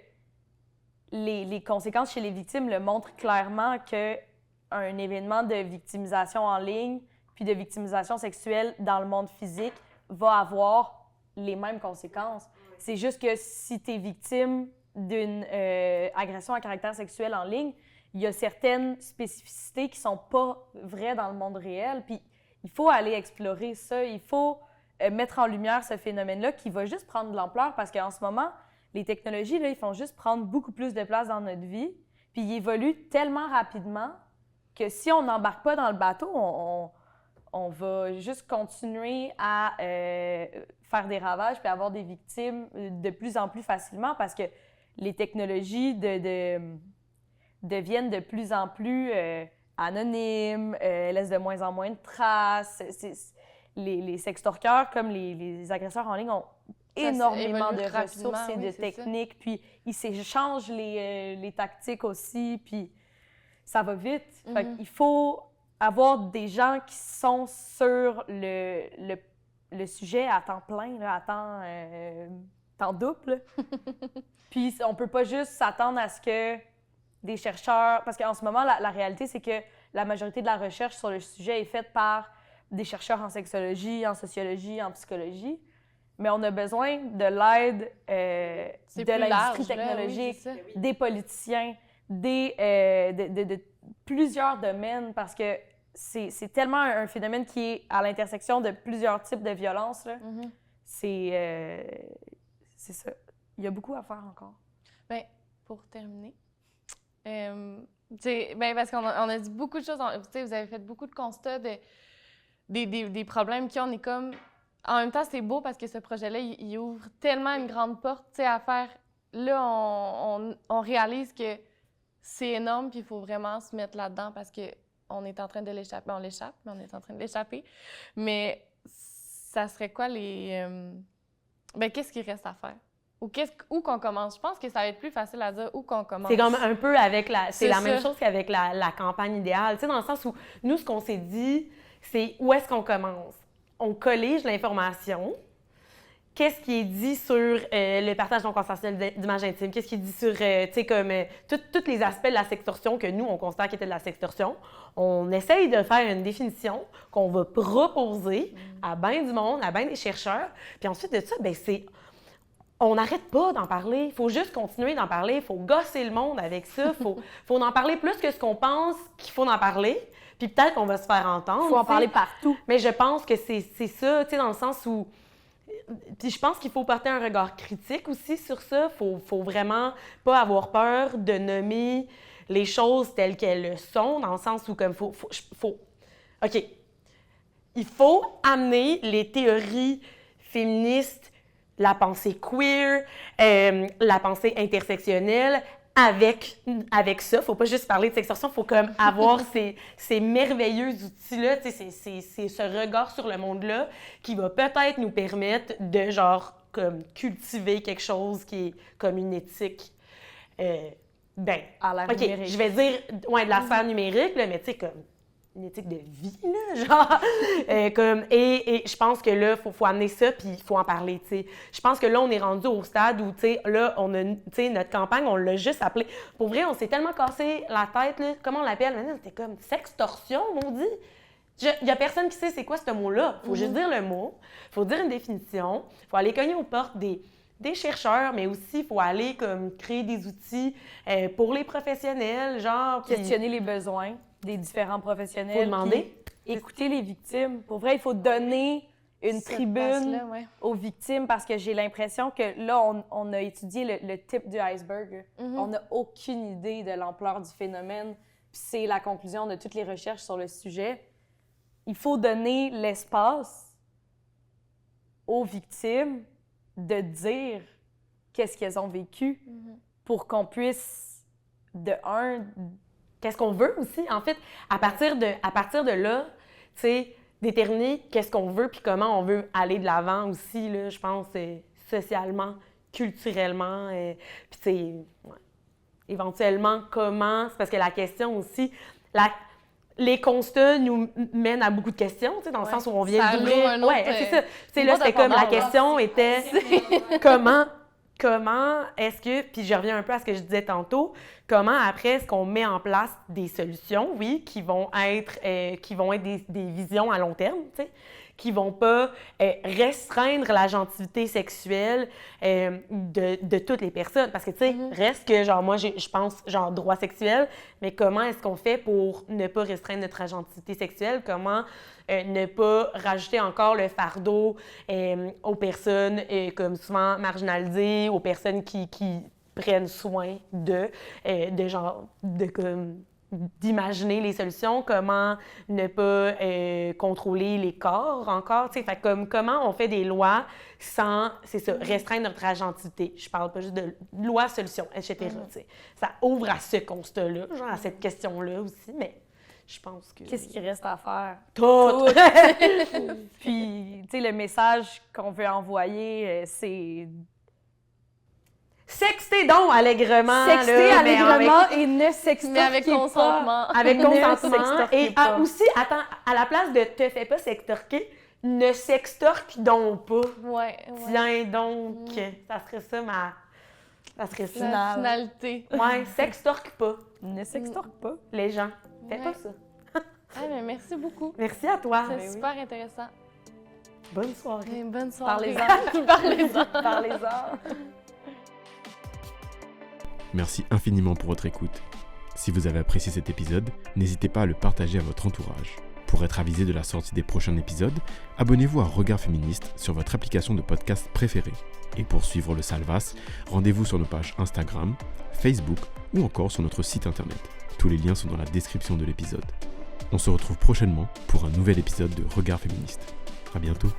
les conséquences chez les victimes le montrent clairement qu'un événement de victimisation en ligne puis de victimisation sexuelle dans le monde physique va avoir les mêmes conséquences. C'est juste que si tu es victime d'une agression à caractère sexuel en ligne, il y a certaines spécificités qui sont pas vraies dans le monde réel. Puis il faut aller explorer ça. Il faut mettre en lumière ce phénomène-là qui va juste prendre de l'ampleur parce qu'en ce moment, les technologies, là, ils font juste prendre beaucoup plus de place dans notre vie, puis ils évoluent tellement rapidement que si on n'embarque pas dans le bateau, on va juste continuer à faire des ravages puis avoir des victimes de plus en plus facilement parce que les technologies deviennent de plus en plus anonymes, laissent de moins en moins de traces. Les sextorqueurs, comme les agresseurs en ligne, ont énormément de ressources et de techniques, puis ils s'échangent les tactiques aussi, puis ça va vite. Fait qu'il faut avoir des gens qui sont sur le sujet à temps plein, là, à temps double. Puis on peut pas juste s'attendre à ce que des chercheurs... Parce qu'en ce moment, la réalité, c'est que la majorité de la recherche sur le sujet est faite par des chercheurs en sexologie, en sociologie, en psychologie. Mais on a besoin de l'aide de l'industrie technologique, des politiciens, de plusieurs domaines, parce que c'est tellement un phénomène qui est à l'intersection de plusieurs types de violences. Là. C'est ça. Il y a beaucoup à faire encore. Bien, pour terminer, parce qu'on a dit beaucoup de choses. Vous avez fait beaucoup de constats des problèmes qu'il y a. On est comme... En même temps, c'est beau parce que ce projet-là, il ouvre tellement une grande porte à faire. Là, on réalise que c'est énorme, puis il faut vraiment se mettre là-dedans parce qu'on est en train de l'échapper. On l'échappe, mais on est en train de l'échapper. Mais ça serait quoi qu'est-ce qu'il reste à faire? Où qu'on commence? Je pense que ça va être plus facile à dire où qu'on commence. C'est comme un peu avec c'est la même chose qu'avec la campagne idéale. Tu sais, dans le sens où nous, ce qu'on s'est dit, c'est où est-ce qu'on commence? On collige l'information. Qu'est-ce qui est dit sur le partage non consensuel d'images intimes? Qu'est-ce qui est dit sur, tu sais, comme tous les aspects de la sextorsion que nous, on considère qui étaient de la sextorsion? On essaye de faire une définition qu'on va proposer à bien du monde, à bien des chercheurs. Puis ensuite de ça, bien, on n'arrête pas d'en parler. Il faut juste continuer d'en parler. Il faut gosser le monde avec ça. Il faut en parler plus que ce qu'on pense qu'il faut en parler. Puis peut-être qu'on va se faire entendre. Il faut en parler partout. Mais je pense que c'est ça, tu sais, dans le sens où... Puis je pense qu'il faut porter un regard critique aussi sur ça. Faut vraiment pas avoir peur de nommer les choses telles qu'elles sont, dans le sens où, comme, OK. Il faut amener les théories féministes, la pensée queer, la pensée intersectionnelle, avec ça. Faut pas juste parler de sextorsion, faut comme avoir ces merveilleux outils-là, c'est ce regard sur le monde-là qui va peut-être nous permettre de, genre, comme cultiver quelque chose qui est comme une éthique, à l'ère OK, numérique. je vais dire, de la sphère numérique, là, mais tu sais, comme une éthique de vie, là, genre, comme, et je pense que là, faut amener ça, puis il faut en parler, tu sais. Je pense que là, on est rendu au stade où, tu sais, là, on a, tu sais, notre campagne, on l'a juste appelé. Pour vrai, on s'est tellement cassé la tête, là, comment on l'appelle? Maintenant, c'était comme sextorsion, maudit. Il y a personne qui sait c'est quoi ce mot-là. Faut juste dire le mot, faut dire une définition, faut aller cogner aux portes des chercheurs, mais aussi, il faut aller comme créer des outils pour les professionnels, genre... Questionner les besoins des différents professionnels. Faut demander. Puis écouter les victimes. Pour vrai, il faut donner une Cette tribune place-là, ouais. aux victimes parce que j'ai l'impression que là, on a étudié le tip du iceberg. On n'a aucune idée de l'ampleur du phénomène. Puis c'est la conclusion de toutes les recherches sur le sujet. Il faut donner l'espace aux victimes de dire qu'est-ce qu'elles ont vécu pour qu'on puisse, Qu'est-ce qu'on veut aussi, en fait, à partir de là, tu sais, déterminer qu'est-ce qu'on veut puis comment on veut aller de l'avant aussi, là, je pense, socialement, culturellement, puis tu sais, éventuellement, comment, c'est parce que la question aussi, les constats nous mènent à beaucoup de questions, tu sais, dans le sens où on vient d'ouvrir... Oui, c'est ça. Tu sais, là, c'était comme la question était comment est-ce que, puis je reviens un peu à ce que je disais tantôt, comment après est-ce qu'on met en place des solutions, oui, qui vont être des visions à long terme, tu sais, qui vont pas restreindre la gentilité sexuelle de toutes les personnes. Parce que, tu sais, reste que, genre, moi, je pense, genre, droit sexuel, mais comment est-ce qu'on fait pour ne pas restreindre notre agentivité sexuelle? Comment ne pas rajouter encore le fardeau aux personnes comme souvent marginalisées, aux personnes qui prennent soin d'imaginer les solutions, comment ne pas contrôler les corps encore, tu sais, fait comme comment on fait des lois sans, c'est ça, restreindre notre agentivité. Je parle pas juste de loi, solution, etc. Tu sais. Ça ouvre à ce constat-là, genre à cette question-là aussi, mais je pense que... Qu'est-ce qu'il reste à faire? Tout! Puis, tu sais, le message qu'on veut envoyer, c'est... Sextez donc allègrement. Sexter là, allègrement et ne sextorquez Mais avec pas. consentement. Avec Ne consentement. sextorquez Et pas. aussi, attends, à la place de te fais pas sextorquer, ne sextorque donc pas. Ouais. Tiens donc, ça serait ça Ça serait ça. La finalité. Ouais, sextorque pas, Ne sextorque pas. les gens. Fais Ouais. pas ça. Ah, mais merci beaucoup. Merci à toi. C'est super intéressant. Bonne soirée. Et bonne soirée. Parlez-en. Parlez-en. Parlez-en. Merci infiniment pour votre écoute. Si vous avez apprécié cet épisode, n'hésitez pas à le partager à votre entourage. Pour être avisé de la sortie des prochains épisodes, abonnez-vous à Regard Féministe sur votre application de podcast préférée. Et pour suivre le Salvas, rendez-vous sur nos pages Instagram, Facebook ou encore sur notre site internet. Tous les liens sont dans la description de l'épisode. On se retrouve prochainement pour un nouvel épisode de Regard Féministe. À bientôt.